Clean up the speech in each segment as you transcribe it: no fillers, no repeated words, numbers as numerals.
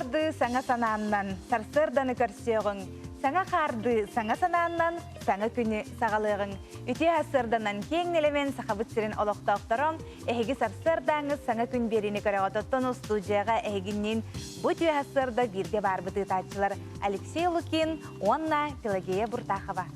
барды саңа санааннан, сарсырданы көрсеғың, саңа қарды саңа санааннан, саңа күні сағалығың. Үте асырданан кең нелемен сақабыт сірін олықтауқтарың, әйгі сарсырдаңыз саңа күн беріні көріғатыттың студияға әйгіннен бұт үй асырда бірге барбыты татчылар Алексей Лукин, Онна Пелагея Буртахова.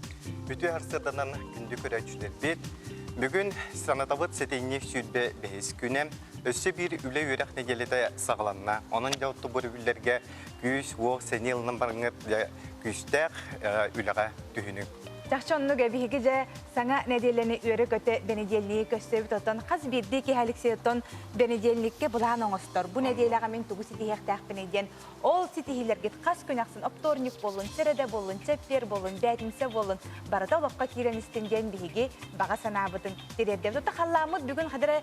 Үте асырданан күнді көрәтшілер бет. Бүгін санатавыт сетейіне сүйдбе бәйіз күнем. Өсі бір үлі өрәқ негелеті сағыланна. Оның жауытты бір үлілерге күйіс, оқ, сәне елінің барыңыр күйістәқ үліға түйінің. Жақшоннуға бігі же саңа неделені өрі көті бенеделігі көстөбіт отын, қаз бірді ке Алексейтон бенеделікке бұлан оңыстыр. Бұл неделіға мен тұғы сетихектәқ бенеден. Ол сетихилергет қас күнақсын опторник болын, сіреде болын, чеппер болын, бәтінсе болын. Барыда олыққа кирен істенден бігі баға санабытын терерден. Тұты қаламыд бүгін қадыры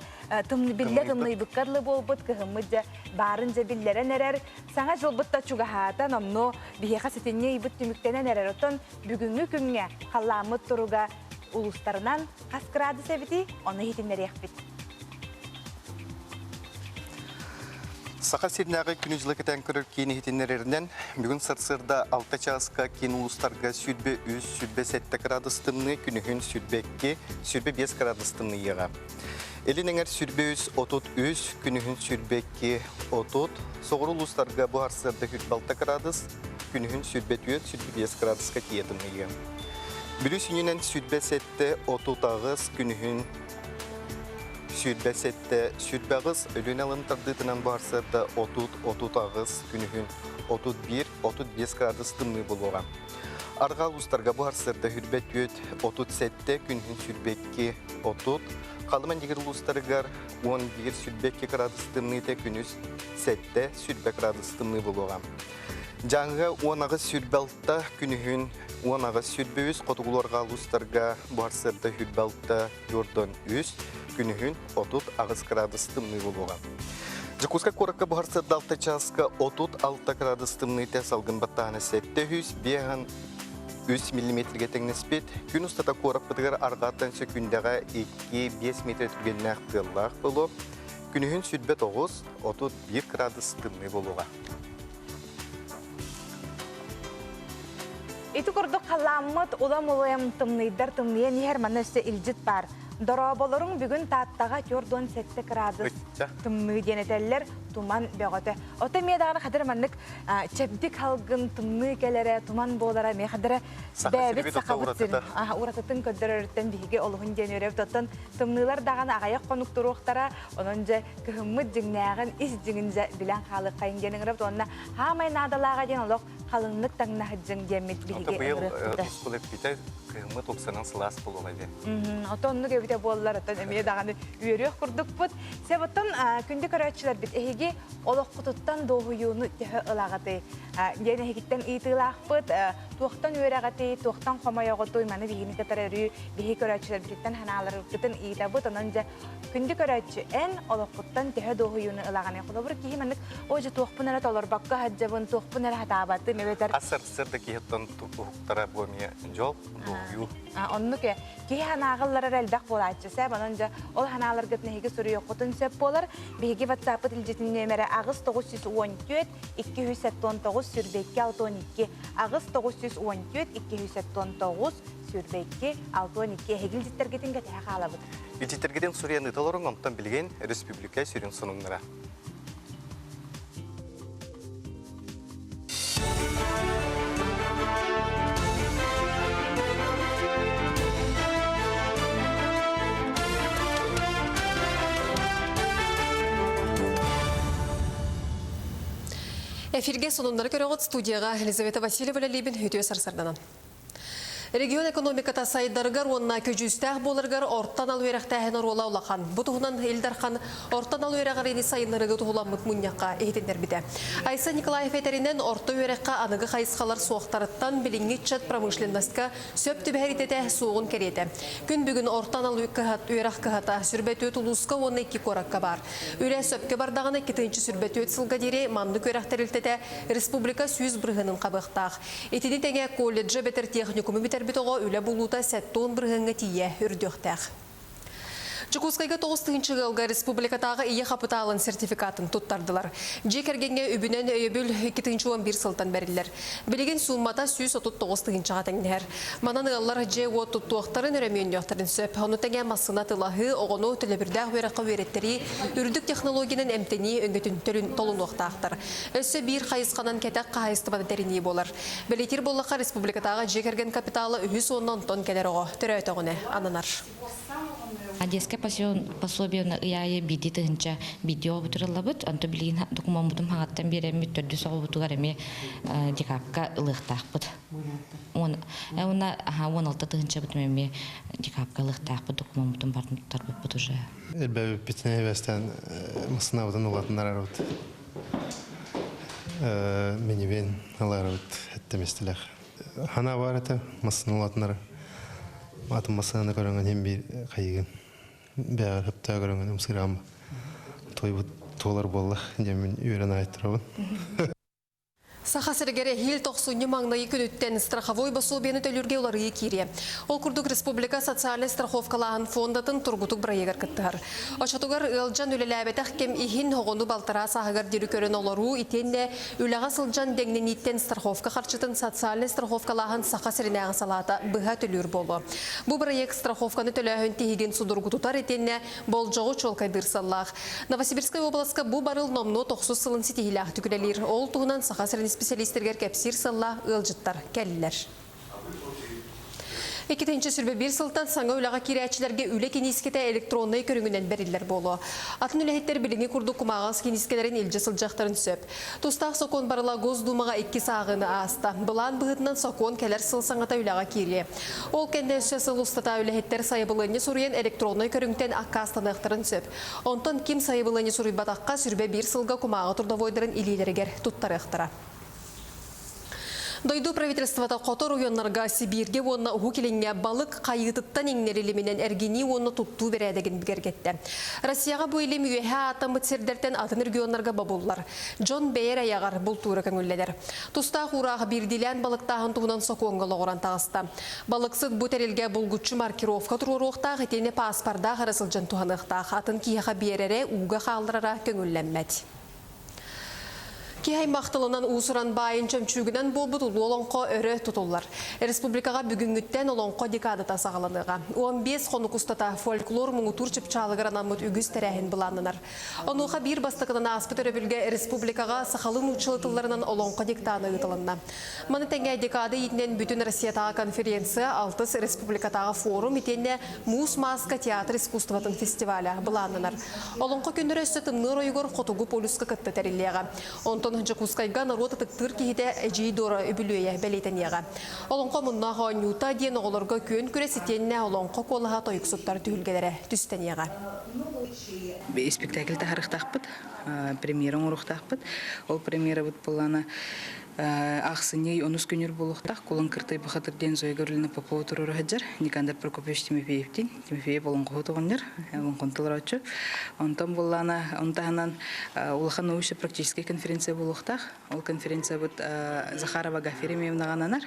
білі тымны бұққарлы болбыт, кығымыд же барын же білдерен әрер. Саңа жылбытта чуғахатан, онно бігі сетіне ибыт түміктенен әрер отын бүгінгі күнге қаламыд тұруға ұлыстарынан қасқырады сәбіті, оны хетіндер еқпет. Сақа серінағы күні жылы кәтен көрір кейіні хетіндерерінен бүгін сырсырда 6 часқа кейін ұлыстарға сүрбе 3, сүрбе 7 градустымны, күнігін сүрбекке, сүрбе 5 градустымны еға. Елінеңер сүрбе 33, күнігін сүрбекке 30, соғыр ұлыстарға бұғар сырда 46 градус, күнігін сүрбе 4, сүрбе 5 градусқа кейетімні еға. Біріс үнінен сүрбе 7, 30 ағыз, күнігін сүрбе 7, сүрбе ағыз, өлін алын тардытынан барсырда 30 ағыз, күнігін 31, 35 градус тымны болуға. Арғал ұстарға барсырда хүрбе 37, күнігін сүрбекке 30, қалыман дегір ұстарығар 11, сүрбекке градус тымны де күніз 7, сүрбе градус тымны болуға. Жаңға 10 ағыз сүрбе 6, күнігін 10 ағыз сүрбе 3, қотығыларға ұстарға барсырда хүрбе 6, көрден 3, күнігін 30 ағыз градус тымны болуға. Жықусқа қораққа бұғарсырда 6 часқа 36 градус тымны тәс алғын баттағаны сәтті 100 3 мм-ге тәңнеспет. Күн ұстата қорақ бұдығар арғаттан сөкіндіға 2-5 метр түргеніне ақтылақ болу. Күнігін сүрбе 9, 31 градус тымны болуға. Эти көрді қаламыд улам-улам тымныйдар тымныя нехер маны өсі илжит бар. Дораболорың бүгін таттаға 4-7 градус тымны денетелер туман бөғөті. Ота медағаны қадыр маннық чәбдік халғын тымны кәлері, туман болара, ме қадыры бәбет сақабыт сірін. Уратытын көддір өріттен бігі олығын ден өреп тұттын. Тымнылар дағаны ағаяқ қонуқтыр оқтара, оның жа күхімміт жіңнәғын, ис жіңін жа білән қалық қайын денің өреп, онына хамай надалаға ден олық қалыңлық таңна жың демет бігі өріп Кыгымы топсанан сылас болу олайды. Отонны көбіте болылар, отон әмей дағаны үйерек құрдық бұд. Себоттан күнді көрәтшілер біт. Әйге олық құтыттан доғыюыны төхі ылағаты. Ден әйгіттен ұйтылақ бұд. Туақтан үйерағаты, туақтан қомайоғыты, маны бігіні кәтір өрі, бігі көрәтшілер біттен ханалар күтін ұйта бұд. Онан жа күнді көрәтші ән олық құттан төхі доғыюыны ылағаны. Құлабыр кейі мәнік ойжы туақпын әрі толыр баққа хаджабын, туақпын әрі хатабаты. Асыр сырды кейіттен туқтара бұмия жол, Онны ке кей ханағылары әлбәқ болайчы сәп, онынжа ол ханалар гетнеге сүрüе қотын сөп болар. Беге WhatsApp тілжетін нөмірі ағыз 914 279 сүрбекке 612 ағыз 914 279 сүрбекке 612 хегіл жеттергетін кәтіға қалабыд. Жеттергеден сүрияны талорың омтан білген республика сүрін сұныңыра. Эфирге сонунлары көрөгөт студияға Елизавета Васильева Лебин өтө сарсарданан. Регион экономиката сайдаргар онна көжүстәк болыргар орттан алу ерақтәхен орола улақан. Бұтығынан елдархан орттан алу ерағарыны сайынларығы тұғыламыт мұньяққа ехетендер біді. Айса Николаев әтерінен орты ераққа анығы қайысқалар соқтарыттан біліңгетчат промышленностка сөп түбәритеті соғын кереті. Күн бүгін орттан алу ерақ кығата сүрбәті тұлысқа 12 қораққа бар. Үрә сөпке бардағыны 2-ші сүрбәті сылға дере манды көрәқтәрілтеті республика сүйіз бірғының қабықтақ. Етеді тәңе колледжі бетер техникумы бітер бітоға үлі бұлута сәттуын бірғыңы тие үрдіқтәқ. Жукускайга 9 жылга республикатағы ие капиталын сертификатын туттардылар. Жекергенге үбінен өйбіл 2-11 сылтан бәрілер. Білеген суммата 139 тәңнер. Манан ыллар же о туттуақтарын өрәмейіндіқтарын сөп. Оны тәңе масына тылағы, оғыну төлебірдәқ өрәққа өреттері үрдік технологияның әмтені өңгетін төлін толын оқтақтыр. Өсі бір қайысқанан кәтәк қайыстыбады дәріне болар. Білетер болаққа республикатағы жекерген капиталы 110 тонн кәдер оғы. Түрі өтіғыны ананар. Детское пособие на ИАЕ биди тынча видео бутырылабыт, анто билин документ бутум хагаттан берем төдү согу бутугарами дикапка лыктакпыт. Он 16 тынча бутуме дикапка лыктакпыт документ бутум бартар бут уже. Элбе питне вестен масынавдан улатындар арут. Минивен аларут эттеместелер. Хана бар это масын улатындар. Атым масаны көрөнгөн эм бир кайыгын. Бәғір хөпті көріңін ұмсырам тойлар болық демен үйрен айттырабын. Саха сіргері хил 90 маңнайы күніттен страховой басобияны төлірге олары екере. Ол күрдік республика социальный страховкалағын фондатын тұргутық бірайығар кіттігір. Очатуғар ұлжан үлеләбетақ кем ихин оғыны балтара сағығар дері көрін олару итенне үліға сылжан дәңнен иттен страховка қарчытын социальный страховкалағын саха сірінәғі салата бұға төлір болу. Бұл бірайық страховканы төләхін тегеген судыргутутар итенне бол жоғы чолкайдыр саллақ. Новосибирская обласка бұл барыл номну 90 сылын сетихилақ түкілелер. Ол туғынан саха сірін специалисттер кәпсир сылла ылжыттар кәлілер. 2-ші сүрбе бір сылтан саңа үліға керәтшілерге үлі кенескеті электронный көріңінен бәрілер болу. Атын үліхеттер біліңі күрді құмағыз кенескелерін елжі сылжақтарын сөп. Тустақ сокон барыла Госдумаға 2 сағыны аста. Бұлан бұғытынан сокон кәлер сыл саңата үліға кере. Ол кәнде өсі сыл ұстата үліхеттер сайыбылыны сұрыен электронный көріңтен аққа астанықтарын сөп. Онтан кем сайыбылыны сұрый батаққа сүрбе бір сылға құмаға тұрдавойдырын илейлергер тұттарықтыра. Дойду правительствата Котор уйоннарга Сибирге онна ухукелеңе балық қайғытыттан еңнерелеменен әргені онна тұтту берәдеген бігергетті. Россияға бұл елем үйе атамыт сердерден атын регионларға бабуллар. Джон Бейер аяғар бұл туыры көңілледер. Тұстақ ұрағы бірділен балықтағын туғынан соқуыңғалы оран тағыста. Балықсыд бұл тәрелге бұлғытшы маркировка тұру оқтақ, етені паспарда ғарысылжан туғанықтақ. Атын кияға берері уға қалдырара көңілленмәді. Кей мақтылынан ұсыран байын чөмчүгінен болбыт олонқо өрі тұтулар. Республикаға бүгінгіттен олонқо декадыта сағаланыға. 15 қоны құстата фольклор мұңытур чыпчалығыр анамыт үгіз тәрәхін бұланынар. Онуға бір бастықынан аспыт өрі республикаға сақалын ұчылытыларынан олонқо дектаны ұтылынна. Маны тәңе декады етінен бүтін Россиятаға конференция 6 республикатаға форум етенне Мус Маска театр искусстватын фестиваля бұланынар. Олонқо күндері өсі тымныр ойғыр қотуғы полюсқа кітті тәрелеға. Жакускайга народы тыктыр кейде әжей дора үбілуе бәлейтенеға. Олонқо мұннаға нюта ден оғылырға көн күресетенне олонқо қолыға тойықсыттар түйілгелері түстенеға. Спектакль тахарықтақпыд, премьерон ұрықтақпыд. Ол премьера бұд боланы ақсыней 10 күнер болуқтақ, қолын кіртай бұқатырден зойгөрліні попо тұрыры ғаджар. Никандр Прокопьевич Тимофеевтен, Тимофеев олонқо тұғынер, олонқонтылыр өтші. Онтан боланы, онтағынан улахан научно практический конференция болуқтақ. Ол конференция бұд Захарова Гаферемевнағананар.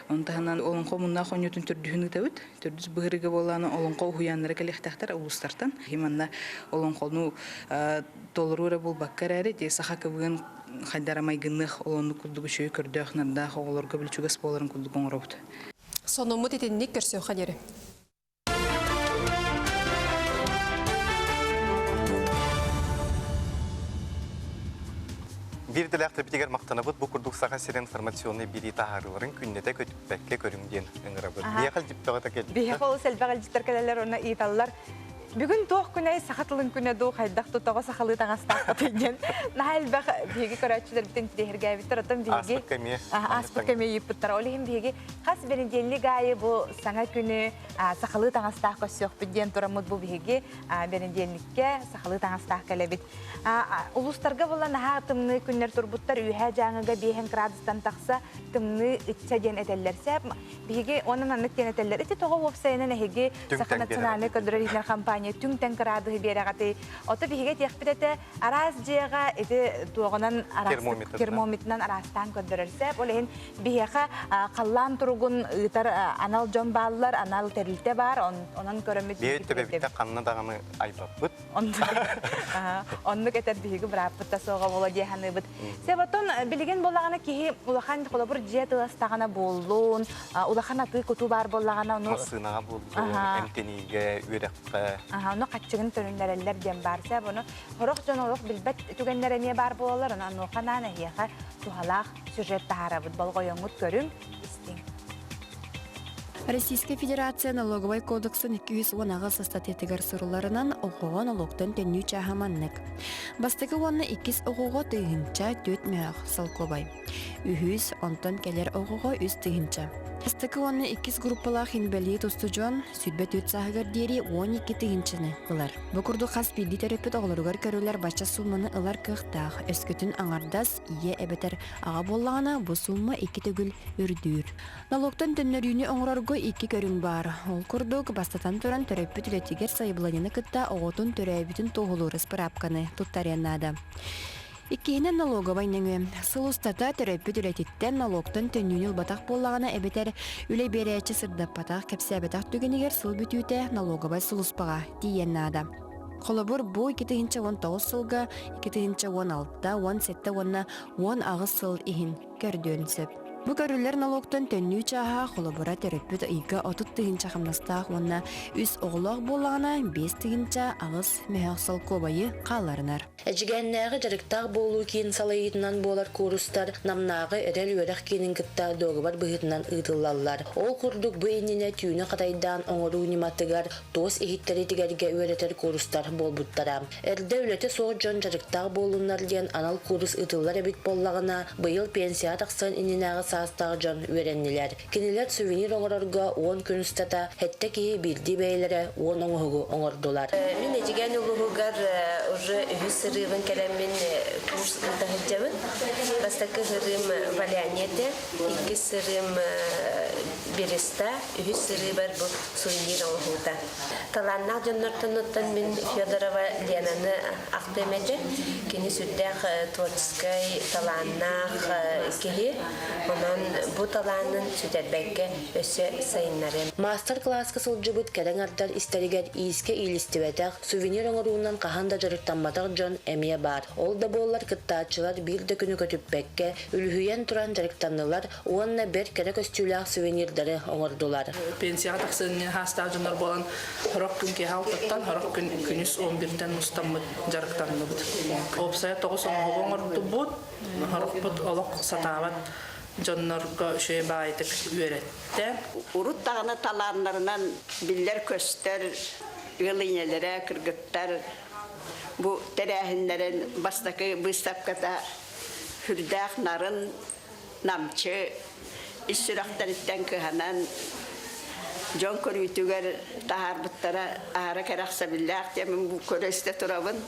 Онтағынан олонқо мұнна қонютын түрдігіні тәуіт. Түрдіз бұғырығы боланы олонқо ұхуянлары кәлектақтар ұлыстартан. Химанна олонқону толыруыра бұл баққар әрі, де сақа көбіген қайдарамай гынық олонны күрдігі шөй көрдіғ нардақ оғылырға білчугас боларын күрдігі оңырауыд. Сонымыт етіннік көрсеу қадері. Bir diləkdə bitігер maqtanabıd bu kurduk sağa siren informasyonu biri taharıların künnete kötüpbəkle körüngden öngürabıd. Biyaqal ciptağı da keldi. Biyaqal selbaqal jittarkalalar ona itallar. Бүгін тоқ күнәй сақатылын күнә ду қайдақ тұтаға сақалы таңастақ көтенген. Нағал бәқ бейге көрәтшілер бітін тедергә бітір отын бейге. Аспыр көмей епіттір. Олығын бейге қас бәрінденлі ғайы бұл саңа күні сақалы таңастақ көсіқ бүдден тұрамыд бұл бейге бәрінденлікке сақалы таңастақ кәләбет. Улустарға болан наға тымны күннер тұрбыттар үйә жаңыға бейхен градустан тақса тымны үтсә ден әтәлләрсә бейге оның анық ден әтәлләр. Әте тоға вопсайынан әхеге сақы национальный көндірер компания компания түң температуры берегаты. Ота биһиге текпитете араз жега эти туогынан термометрынан арастан көндөрөлсө, олehen биһиге каллан тургун ытар анал жон баллар, анал терилте бар, онан көрөмөт. Бейте канна даганы айбаппыт. Оннук этер биһиге браппыта сога бола дияханыбыт. Себотон билеген боллагана кихи улахан колобур жетыластагана боллун, улахан аты куту бар боллагана ну сынага болду, эмтениге, үрекке. Оны каччыгын төрүнлөрөлөр дем барса, буну хорох жонолук билбет түгеннереме бар болалар, аны канана хияга тухалак сюжет таарабыт болгоюңут көрүм истин. Российская Федерация налоговой кодексын 210 статьятыгар сыруларынан оғуға налогтан төнні чахаманнык. Бастығы онны 2 оғуға тыгынча 4 мех салкобай. Үхіз онтан келер оғуға 3 тыгынча. Бастығы онны 2 группалақ инбәлі тосты жон сүрбет 4 сағығар дери 12 тыгынчаны қылар. Бұқырды қас білді тәріппет оғыларығар көрілер бача сумманы ылар кықтақ. Өскөтін аңардас ие әбетер аға боллағана бұл сумма 2 төгіл үрдүр. Налогтан төннөрүйіні оңырарғы 2 көрің бар. Ол күрдік бастатан тұран төрөппіт үлетігер сайбыланины кытта оғытын төрөйбітін тоғылырыз пырапқаны тұттарянады. Иккиһинен налоговай нөңі. Сылустата төрөппіт үлетіттен налогтан төннүйіні батақ боллағана әбетер үлей берәйчі сырдаппатақ кәпсәбетақ түгенігер сыл бүтүйті налоговай сылуспаға дейеннады. Қолабыр бұл 2019 сылға 2016-та 17-та 10 ағыз сыл ихин көрдөнсіп. Бу көрүлөр налогтон төннүү чаха холобура тераппит ыйга 30 тыгынча хамнастаах онна үс оголок боллагана 5 тыгынча агыс мехсал кобайы каларынар. Эжигеннәгы жарыктаг болуу кийин салайытынан болар курустар намнагы эрел үрәк кийин кытта догыбар быгытынан ыдыллаллар. Ол курдук бу энене түйүнө катайдан оңоруу ниматыгар тос ихиттери тигерге өретер курустар болбуттара. Эрде үлете соо жон жарыктаг болуунар ден анал курус ыдыллар эбит боллагына быйыл пенсия таксын эненеге састағы жон өреннелер. Кенелер сувенир оңорорга 10 күн стата хетте ки билди бейлері 10 оңоғу оңордулар. Мен ежеген ұлығығар уже үхіз сырығын кәлеммен курс ұлтағыджабын. Бастақы сырым валянеде, 2 сырым береста, үхіз сыры бар бұл сувенир оңоғута. Таланнақ жоннортан мен Федорова Ленаны ақтемеді. Кені сүрдәқ творческай таланнақ кеге. Онан бу таланын сүдәрбәкке өсө сайыннарын. Мастер-класс кысылжыбыт кәрәң ардар истеригер ииске илистибетәк сувенир оңоруунан каханда жарыктанматак жон эмие бар. Ол да боллар кыттаачылар бир да күнү көтүппекке үлүхүйен туран жарыктаннылар уонна бер кәрә көстүләк сувенирдары оңордулар. Пенсияга таксын хаста жонор болан хорок күнке халтыттан хорок күнүс 11-тен устаммыт жарыктанмыт. Опсая 9 оңорду бут хорокпут олок сатабат жоннорго шөй байтык үйрәтте. Урут тағына таланларынан биллер көстер, ылынелері, кыргыттар, бу тәрәхінлерін бастақы выставката хүрдәқ нарын намчы, иссүрақтар иттен кыханан жон көрүйтүгер тахарбыттара ара керақса билләқ темін бу көрөсте турабын.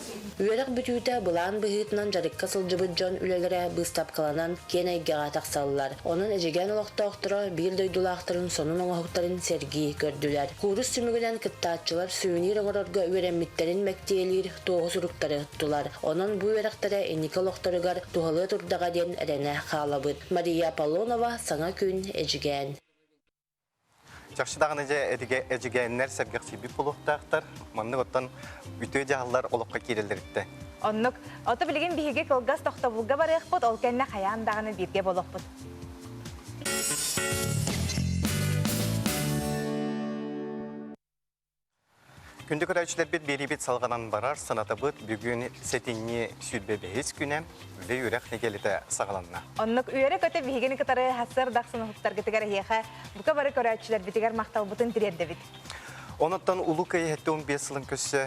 Үйрәк бүтүүтә былан быһытынан жарыкка сылжыбыт жон үлелере быстапкаланан кенайгага таксаллар. Онун эжеген олоктоктора бир дойдулактарын сонун оңоктарын серги көрдүләр. Курус сүмүгүнөн кыттаатчылар сувенир оңорорго үйренмиттерин мектиелир тоогуз уруктары туттулар. Онун бу үйрәктәре эники олокторугар тухалы турдага ден эрене халабыт. Мария Полонова саңа күн эжеген. Жақшыдағын әжігенлер сәргіқсі бір болуқтақтар, манны оттан үтөй жағылар олыққа керелдерікті. Оннук, оты білген бігі кылгас тоқтабылға бар еқпұт, ол кәнне қаяндағыны бірге болуқпұт. Күнді көрәушілер бет бері-бет салғанан барар, санаты бұд бүгін сәтіңе сүрбе бәйіз күні ве үрәқ негеліті сағаланына. Оннук үйері көті бігені кітары хасыр дақсын ұқтар кетігер еқі, бұқа бары көрәушілер бітігер мақтал бұтын тірерді бит. Онуттан улу кайы әтті 15 сылын көсі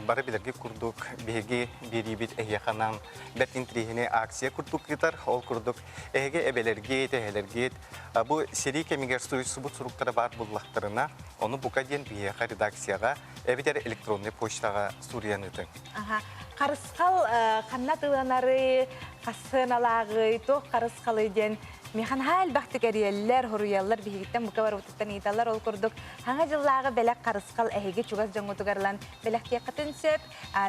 бары білерге күрдік беге бері-бет әйеқанан бәт интригіне акция күрдік кетар, ол күрдік әйеге әбелерге, тәйелерге. Бұл сери кемегер сұбыт сұруқтары бар бұллақтарына, оны бұқа ден бейеқа редакцияға, әбетер электронный почтаға сұрияныды. Қарысқал қаннат ұланары, қасыналағы, тоқ қарысқалы ден Механ хал бахтык эриеллер, хуруяллар бихиттен бука бар утуттан италлар ол курдук. Хаңа жыллағы белек қарысқал әйге чугас жоңутугарлан белек текатын сөп,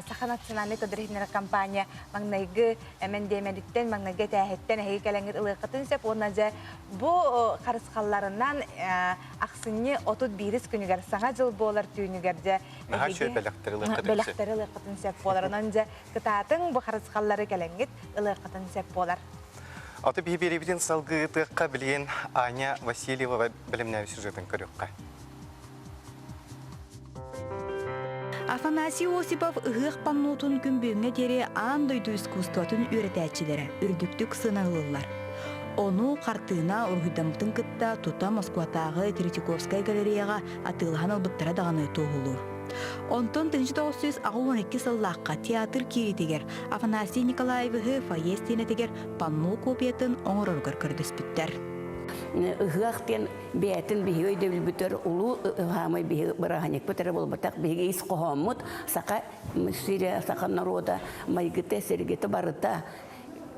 Саха национальный тодрихнер компания маңнайгы әмен демедіктен, маңнайгы тәхеттен әйге кәләңгет ылықатын сөп, онна же бұ қарысқаларынан ақсыны отут бирис күнігер, саңа жыл болар түйінігер же белектері ылықатын сөп болар. Онан же кытатын бұ қарысқалары кәләңгет ылықатын сөп болар. Аты бейберебеден салғытыққа білген Аня Васильева білімнәу сюжетін көріққа. Афанасий Осипов ығық паннутун күнбүйіңе тере андойду искусствотын үйретәчілері, үрдіктік сынағылылар. Оны қартығына ұрғыдамтын кытта тута Москватағы Третьяковская галереяға атылған албыттара дағаны тоғылыр. Онтон 1912 сыллаққа театр киретегер Афанасий Николаевығы фаестенетегер панну копиятын оңырырғыр көрдіспіттер. Ыгақтен бәтін бігі өйдевіл бүтір ұлу ғамай бігі бірағанек бүтірі бол бұтақ бігі ес қоғамыд сақа Сирия, сақа народа майгыты, сергеті барыта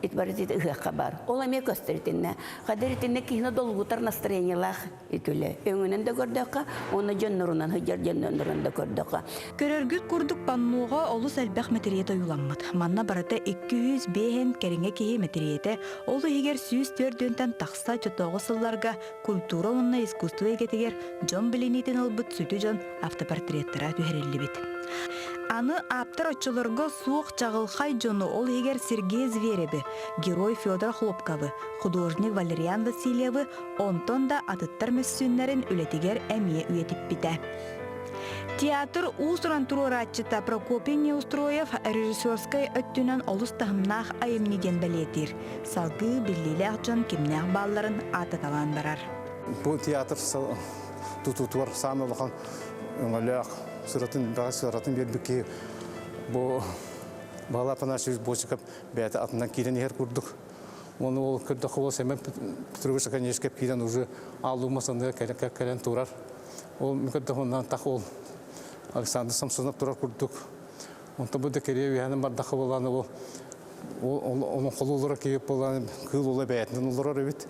итбарызит ыгаққа бар. Ол әме көстеретінне. Қадыретінне кейіні долғытар настроениялақ етілі. Өңінен де көрдіққа, оны жоннырынан, хыджар жоннырынан да көрдіққа. Көрергіт күрдік паннуға олыс әлбәқ мәтериеті ұйламыд. Манна барыта 200 бейін кәріңе кейі мәтериеті, олы егер сүйіз төрдентен тақса чотоғы сылларға культура онына искусство егетігер жон білінетін ұлбыт сүті жон автопортреттера түйерелі бет. Аны аптыр отчылырға суық чағылхай жону ол егер Сергей Зверебі, герой Федор Хлопковы, художник Валериан Васильевы, онтон да атыттар мүссүннерін үлетігер әмие үйетіп біті. Театр усуран туроратчыта Прокопий Неустроев режиссерской өттінен олыс тағымнақ айымнеден бәлетір. Салғы бірлілер жон кемнәқ балларын ататалан барар. Бұл театр тұтуар саны олған өңіліғ сұратын бербіке бұл бағала Афанасий Осипов бәті атынан кейден ер күрдік. Оны ол күрді қол сәмен Петрович Конечкеп кейден уже алуымасында кәлен тұрар. Ол мүкірді ондан тақ ол Александр Самсонов тұрар күрдік. Онта бұды кереу яным бардақы боланы оның қолы олыра кейіп боланы күл олы бәйтінен олыра өбет.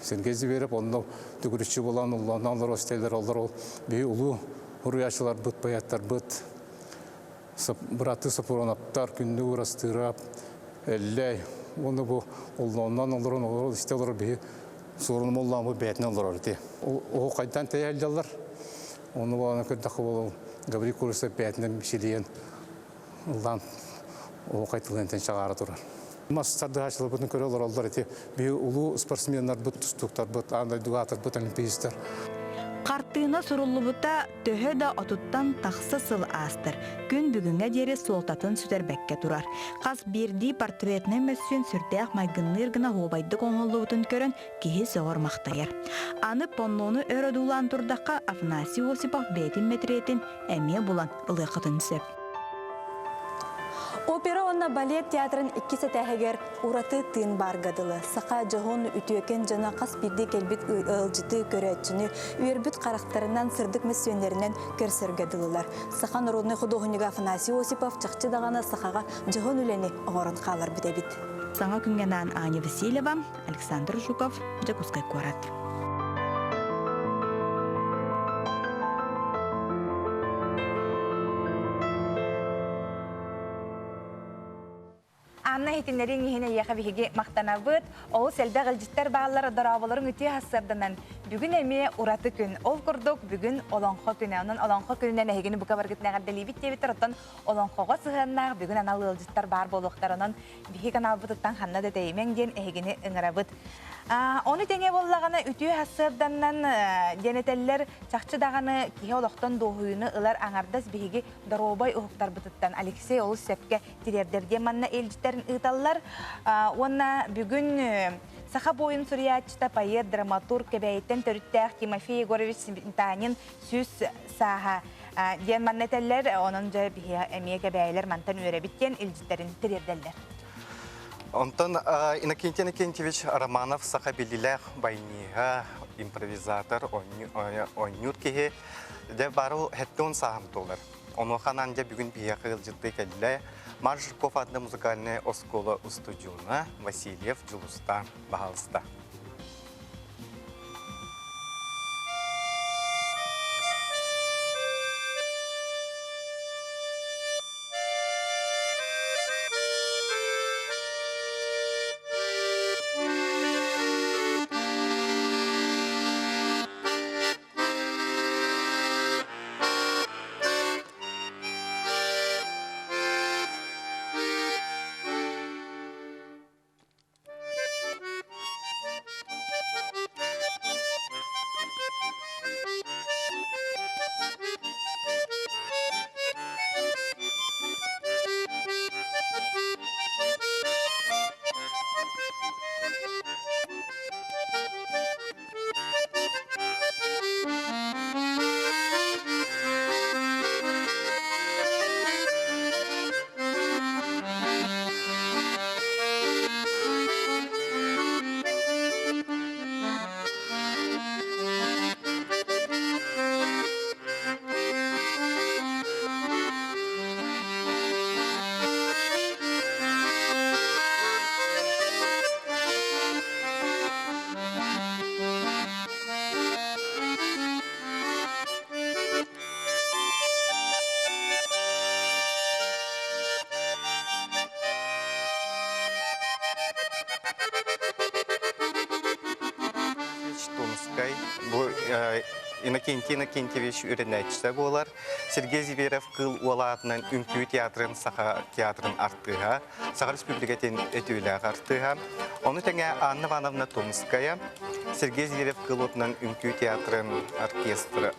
Сенгезі беріп, онын түгіріші боланы олар остейлер олар ол бей ұлы Уруяшылар бұт, баяттар бұт, бұраты сапуранаптар, күнді ұрастырап, әлләй. Оны бұл олынан оларын олар істе олар бейі сұрыным олан бұл бәтіне олар орды. Ол қайдан тәй әлдалар. Оны боланы көрдіқі ол Гаврик Курса бәтінен мішелейін олан ол қайтылғантен шағары тұрар. Массарды ашылы бұтын көрі олар олар еті. Бейі ұлы спортсменлар бұт, тұстықтар бұт, андай дуатар бұт, олимпиистер. Қартығына сұрылы бұта төхі да отуттан тақсы сыл астыр. Күн бүгінге дері солтатын сүтер бәкке тұрар. Қаз берді портретіне мәсүйін сүртәқ майгынныр гына ғобайды қоңылы бұтын көрін кейі соғыр мақтайыр. Аны понноны өрөдулан тұрдаққа Афанасий Осипов бәйтін метретін әме бұлан ылықытын сөп. Опера онна балет театрын 2 сәтәхегер ураты тын баргадылы. Сақа жоғын үтіөкен жана қас бірді келбіт ұлжыты көрәтчіні үйербіт қарақтарынан сырдық мәсуенлерінен көрсіргадылылар. Сақа народный художник Афанасий Осипов чақчы дағаны сақаға жоғын үлені оғырын қалар бітебіт. Саңа күнгенан Аня Васильева, Александр Жуков, Джакускай Корат. Анна хитинлерин ехіне еқа бігеге мақтана бұд, ол сәлбә ғылжыттар бағалары дырабыларын үте хасырдынан бүгін әме ураты күн. Ол күрдік бүгін оланқы күні. Онын оланқы күнінен әйгені бұқа баргытына ғаддали біттебеттір оттан оланқыға сығаннақ бүгін анал ғылжыттар бар болуқтарынан бігі канал бұдықтан қанна да дәймен ден әйгені ұңыра бұд. Оны тәне болағаны үте хасырданнан денетелер чақчы дағаны кеге олақтан доғыйыны ұлар аңардас бігі даробай ұғықтар бұдықтан Алексей олы сөпке тирердерден манна елжіттерін ыталлар. Онна бүгін саха бойын сүриятчыта поэт, драматург, кебәйттен төріттәқ Тимофей Егорович Симтанин сүз саха. Ден маннетелер, оның жа әмие кебәйлер мантан өребіттен елжіттерін тирердерлер. Онтон Иннокентий Иннокентьевич Романов саха билилэх байнига импровизатор, ойнюр кеге де бару хеттон сахам толар. Оноханан де бүгін бияқы жылжытты кәлілі Маржиков адны музыкальная оскола у студиона Васильев Джулуста Бахалста. Томскай. Бу Иннокентий Иннокентьевич үренәтчі болар. Сергей Зиверев кыл уалатынан Үңкүү театрын, Саха театрын арттыға, Саха республикатын өтүйләг арттыға. Оны тәңе Анна Ивановна Томская, Сергей Зиверев кыл отынан Үңкүү театрын оркестры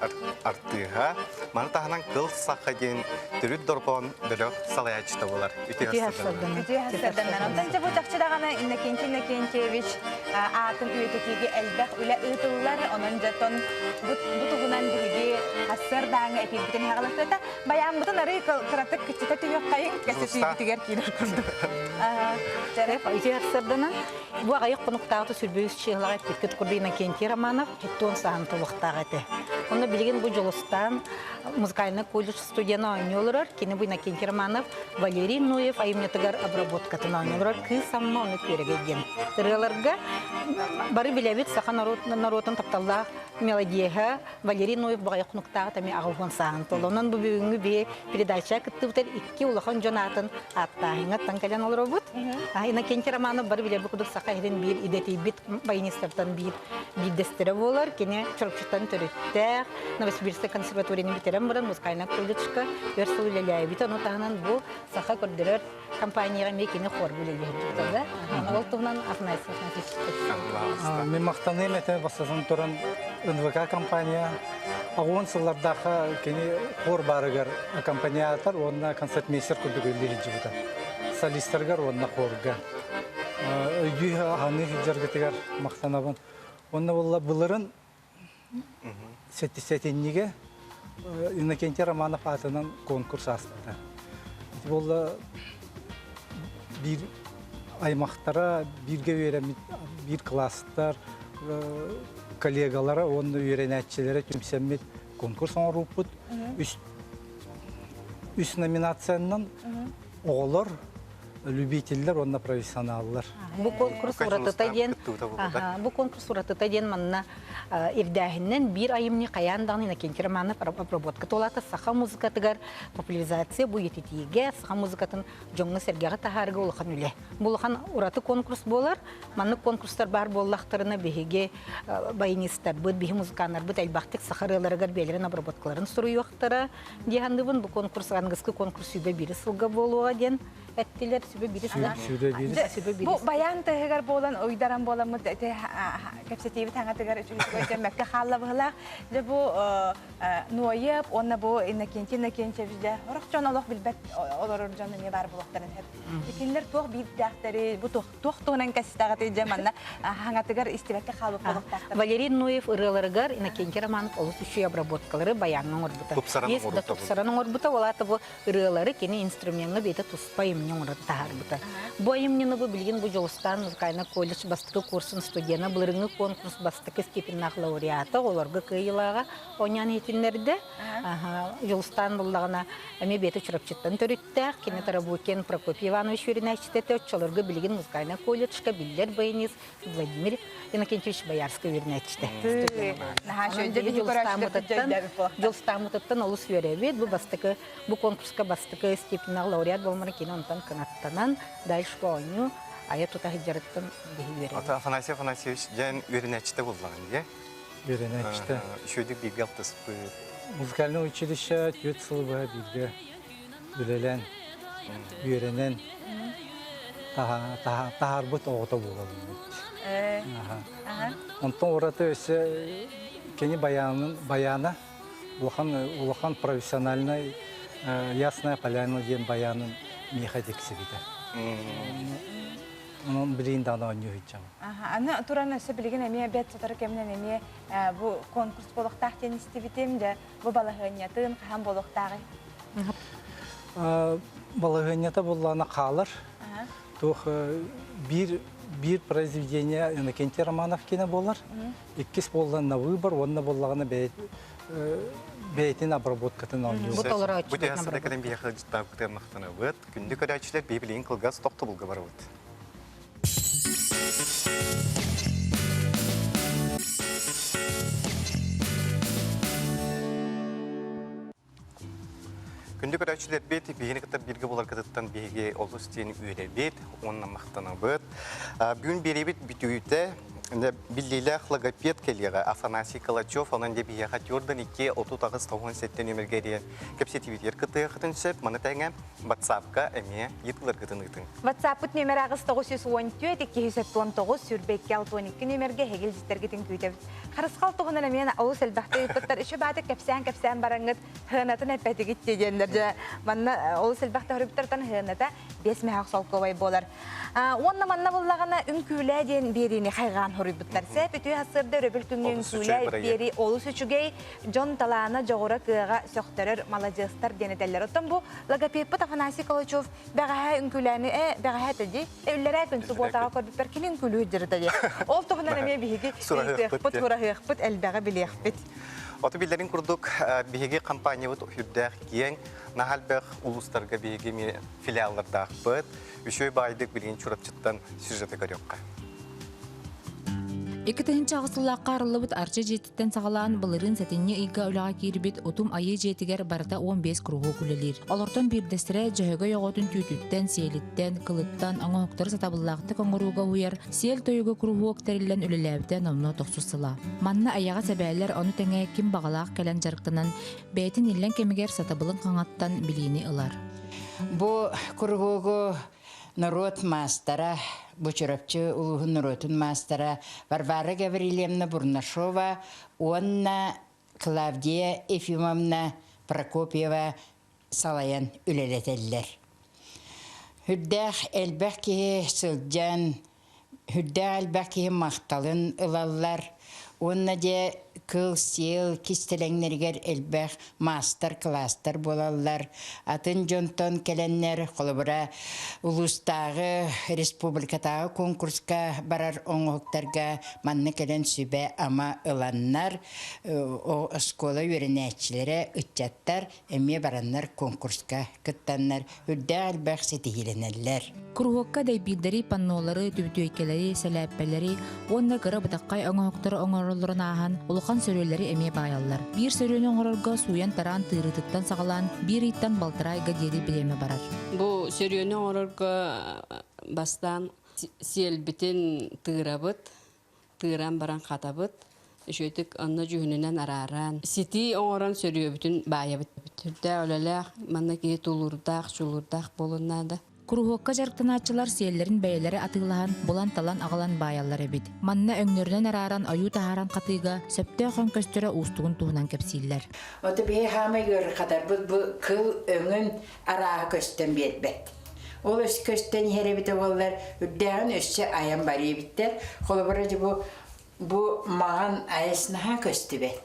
арттыға. Маны тағынан кыл Саха ден түріт дорбон бөлік салаячты болар. Үті хастырдан. Ондан же бұл жақшыдағана Иннокентий Иннокентьевич атын үйететеге әлбәқ үлі ұйтылылар, онын жатын бұтығынан бігі қасыр даңы әпелбітін ғалықтыда. Баян бұтын ары қыратық күчіті түйек қайын кәсет үйбітігер кейдер күрді. Үйте қасырдынан бұл ағайық бұнықтағы сүрбейіз шеғылаға әпкет күрді Иннокентий Романов хеттуын сағынтылықтағы әті. Оны білген бұл жолыстан музыкальный колледж студияны ойнолырар. Кені бұл Иннокентий Романов Валерий Ноев айымнетігер обработкатын ойнолырар. Кыз самма оны көрегеден. Тырғаларға бары біләбет сақа народын тапталлақ мелодияға Валерий Ноев бұғай құнықтағы тәме ағылған сағын толы. Онын бұл бүгінгі бе передача күтті бұтар екі ұлақан жонатын аттағыңа таңкалан олыр бұд. Иннокентий Романов бары біләбет құдық сақа ерін бір идеті бит байнистардан бір дестері болар. Кені чұрықшыттан түріттәқ, Новосибирская консерваторияны бітерен бұрын музыкальный колледжқа өрсі үлеләй біт. Оны тағынан бұл сақа көрдірер компанияға мекені қор білелер. Ол тұғынан Мен мақтаным әті бастасын тұрын НВК компания. Ағуын сыллардағы кені қор барығар аккомпаниатор, онына концертмейстер күрдігі лирiji бұта. Солистерғар онына қорға. Үйі ағаны жергетігер мақтанабын. Онына болла бұлырын сәтті-сәтеннеге Иннокентий Романов атынан конкурс астыда. Болла bir аймақтара бірге өйремет, bir класстар, коллегалара, оны өйренәтчелері түмсәмет конкурс оңыр ұппыд. Үш номинациянан оғылар, любительдер, онна профессионаллар. Бұл конкурс ұратыта ден манна ирдәхіннен бір айымны қаяндағын Иннокентий Романов обработка толаты саха музыкатығар популяризация бұл ететеге саха музыкатын жоңны сәргеға тахарығы олыған үлі. Бұл ұраты конкурс болар, манны конкурстар бар боллақтарына бейге байнистар бұд, бейге музыканар бұд, әлбақтық сахарыларығар бәлерін обработкаларын сұру уақтара. Дегенді бұн бұл конкурс, аңғызғы конкурс сүйбе бірі сылға болуға ден әттілер сүйбе бірі сылға. Бұл баян тығығар болан, ойдаран боламыз, кәпсетейбі таңатығар өйден мәкке қалла бұғылақ. Бұл нойып, онна бұл Иннокентий Иннокентьевичде ұрақ жон олық білбәт олар жонын не бар бұлықтарын әп. Екенлер тоқ бейдіқтері, бұл тоқ тоғынан кәсістағаты жаманна хаңатығар истебәкке қалып бұлықтақтар. Валерий Ноев ұрыларығар Иннокентий Романов олыс үші обработкалары баянның орбыта. Тұпсараның орбыта олаты бұл ұрылары кені инструментны бейті тұспайымның орбыта тағарбыта. Бұл айымнені бұл білген бұл жолыстан музыкальный колледж бастықы курсын студияна бұлырыңы конкурс бастықы степеннақ лауреаты оларға күйілаға онян етінлерді. Жолыстан бұллағына әме беті чұрапчыттан төріттәқ, кені Тарабукен Прокопий Иванович өрінәчтеті өтчаларға білген музыкальный колледжқа білдер байыныз Владимир Иннокентьевич Боярска өрінәчті. Жолыстан мұтыттан олыс өрәбет, бұл конкурсқа бастықы степеннақ лауреат болмары кені онтан қанаттанан дальше ойну ая тута хиджарыттан бейі өрәбет. Афанасий Афанасьевич жән өрінәчті болдығын, е? Өрінәчті. Шөйдік бейгі алтыс бұй. Музыкальный училище түйет сылыбыға бейгі үлелен, өрінен тағар бұт оғыта болғалым. Онтан ораты өсі кені баяны улахан профессиональный ясная поляна ден баянын мехадексі бейді. Onun bildiğinden de oynuyor hiç ama. Anne Turan öse bilgin emiye bet tutarı keminen emiye bu konkurs boluqtaq den istibitim de bu balahınyatın qaham boluqtağı. Balahınyata bulana kalır. Tuh bir произведение Иннокентий Романов kine bolar. İkisi bollarına выбор, onunla bollarına beytin обработкатын oynuyor. Bu teyasıda kadın bir yakı ciddi kıtırnıqtını vıt. Gündük ödəçilər beybiliğin kılgaz toqtu bulgu var vıt. Gündük ödəçilər beyt, beyini kıtır birgi bolar kıtıttan beygi oldu isteyini üyre beyt, onunla maqtana vıt. Bugün beri bit bütüyüte Биллилях логопед келега Афанасий Калачев, онан дебия хатёрдан икки оту тагыз тоғын сеттен өміргерия. Кепсетивитер кытыға қытыншып, маны тәңе WhatsApp-ка әме етілер кытын ұйтын. WhatsApp-ыт нөмер ағыз 914-219 сүрбекке 62 нөмерге хегел жістергетін көйтіп. Қарысқал тұғынан әмен ауыз әлбәқті үпіттар үші баты кәпсән бараңғыт ғынатын әпәтігіт дегендер. Манна ауыз әлбәқті хүріптіртан ғыната 5 мәхақ сол көбай болар. Онна манна болағына үмкүлі ден беріне қайған хүріптар. Сәп өтуі асырды рөбіл күнгі үмкүлі бері олыс үшігей жон таланы жоғыра кыға сөқтірір маладжыстар денетелер. Оттан бұл логопед Афанасий Калачев бәғаға үмкүләні бәғаға тәді өлләрі күн субботаға көрбіттер кені үмкүлі үдірді. Ол тұғынан әме бейгі Хырахыппыт әлбәға білеқпіт. Оты билерин курдук биһиги компания бут хүрдәк киен нахалбәк улустарга биһиги филиалларда бут үшөй байдык билген чурапчыттан сюжеты көрөккә. 2-нче агысыллакка арылыбыт арчы жетиттен сагалаан былырын сәтинне ыйга үлага кирбит утум айы жетигер барда 15 кругу күлелер. Олортон бирдестире жөһөгө йоготун түтүттен, сиелиттен, кылыттан, аңоктор сатабыллакты коңоруга уяр, сиел тойуга кругуок терилен үлеләбитен омно токсусыла. Манна аяга сәбәләр ону тәңе ким багалак келен жарктынан бәйтин иллен кемигер сатабылын каңаттан билини ылар. Бу кругугу народ мастера Бучеровчы улугун народун мастера Варвара Гаврилевна Бурнашова, Онна Клавдия Ефимовна Прокопьева салаян үлелетеллер. Хүддәх әлбәкке сылджан, хүддәх әлбәкке мақталын ылаллар, онна де кыл сел кистелеңнергер элбэх мастер-класстар болалар. Атын жонтон келеннер қолыбыра улустағы республикатағы конкурска барар оңоқтарға манны келен сүбе ама ыланнар, о скола үйренәтчілері үтчаттар, әме бараннар конкурска кыттаннар, үрді әлбәқ сетігіленелер. Кругокка дайбиддари паннолары, түбітөйкелері, сәләппелері, онна гыры бұтаққай оңоқтары оңорылырын ахан, улуқан сөрелері әме байаллар. Бір сөрені оңорырға суян таран тыырытыттан сағалан, бір иттан балтырайға деді білеме барар. Бұл сөрені оңорырға бастан селбітен тыырабыт, тыыран баран қатабыт, үшөйтік онна жүхінінен араран. Сити оңоран сөребітін байабыт. Түрді өлеләқ, манна кей тулурдақ, шулурдақ болынады. Кругокка жарктаначылар сиеллерин бәйләре атыылаһан, булан талан агалан баяллар эбит. Манна өңнөрүнөн араран аю тахаран катыйга сөптө хон көстөрө устугун туһунан кепсиллер. Оты бе хама гөр кадар бу кыл өңүн араа көстөн бербет. Ол өс көстөн херебите боллар, үддән өсче аян бари биттер. Холобора бу маған айыснаха көстүбет.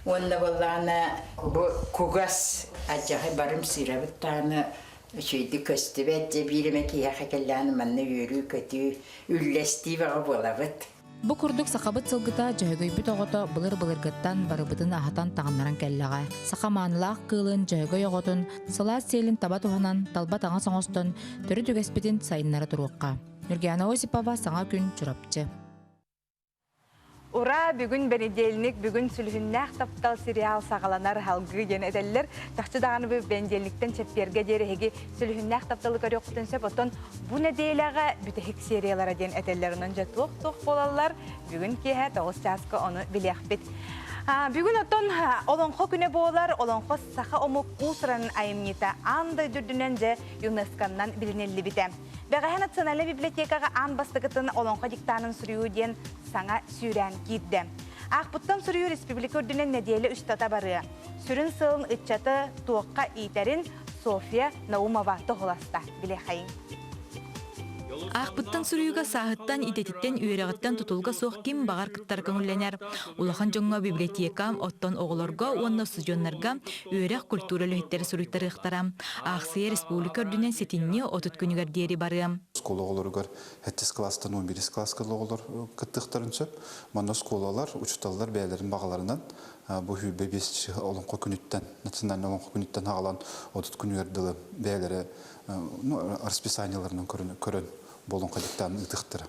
Онда боллана бу кугас ажахы барым сирабыт таны Шүйді көстібет де биремекі яқекелләні манны үйрі көті үлләсті баға болабыт. Бу курдук сақабыт сылгыта жөһөгөйбүт оғото былыр-былыргыттан барыбытын ахатан тағаннаран кәлләға. Сақаманылақ кылын жөһөгөй оғотун, сылас селин таба туғанан, талба таңа соңостон, түрі түгеспетін сайыннары тұруққа. Нүргияна Осипова саңа күн чурапчы. Ура, бүгін бенеделник, бүгін сүлхіннәқ таптал сериал сағаланар халгы ген әдәлілер. Тақчы дағаны бұл бенделниктен чепперге дерехеге сүлхіннәқ тапталы көрі оқытын сөп, отын бұл неделяға бүтәхік сериялара ден әдәлілерінің жаттылық болалар. Бүгін кейі 9 жасқы оны білеқпет. Бүгін оттон олонқо күне болар, олонқо сақа омық ұсыран айымнита андай дүрдінен же ЮНЕСКО-нан білінелі біті. Бәғайын национальный библиотекаға ан бастығытын олонқо диктанын сүріу ден саңа сүйрән кейді. Ақпыттан сүріу республика үрдінен неделі үстата бары. Сүрін сылын үтчаты туаққа итерін София Наумова тоғыласта біле қайын. Ақпыттан сүрүйігі сағыттан идетіттен үйерағыттан тұтылға соқ кем бағар кыттар көңілленер. Улахан жоңға библиотекам, оттон оғыларға, онна студионларға үйерақ культуралы хеттері сүрүйттері ұқтара. Ақсыя республика үрдінен сетінне отыт күнігер дері бары. Скола оғылырғар 7 кластан 11 класска оғылыр кыттықтарын сөп. Манна сколалар, учталар бәйлерін бағаларынан bu hübe 5 olunqa günütten, nasional olunqa günütten ağalan otut günürdüğü bəyləri расписанияларынан көрін болunqa diktanın ıtıqtırı.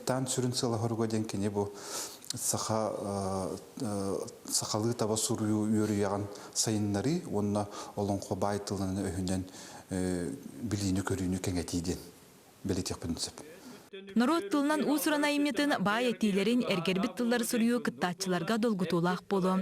Tan sürün sıla horgoden ki bu sakalı tava suruyu yürüyen sayınları onna olunqa baytılının öhünden bilini körüyünü kengetiydi. Belitek bünsüp. Народ тылынан усуран айыметін бай әтилерін әргербіт тыллары сұрыю кыттатчыларға долгутулақ болу.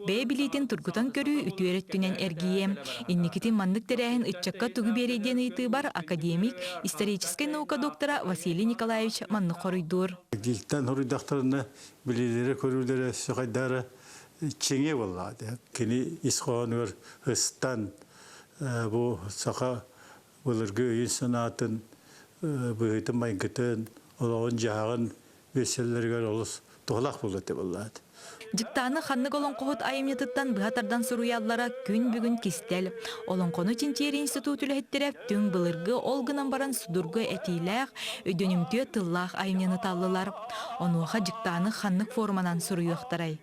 Бәе билетін тұргутан көрі үтуереттінен әргие. Инникетін мандық тәрәхін үтчакка туғы берейден ұйты бар академик, исторический наука доктора Василий Николаевич манны қорыйдур. Дилтан хорыйдақтарына білелері көрілері сұғайдары чеңе болады. Кені исқоған өр ұстан бұл сақа бұлырғы үйін санатын бұғытын майгытын олағын жағын беселерге олыс тоғылақ болады болады. Жыктаны ханны олонқоғыт айымнетіттан бұғатардан сұруяллара күн бүгін кестел. Олонқоны Тинтери институтылы әттереп түн бұлырғы олғынан баран судурғы әтейләқ, өдөнімтіе тыллақ айымнені талылар. Онуға жыктаны ханнық форманан сұруяқтарай.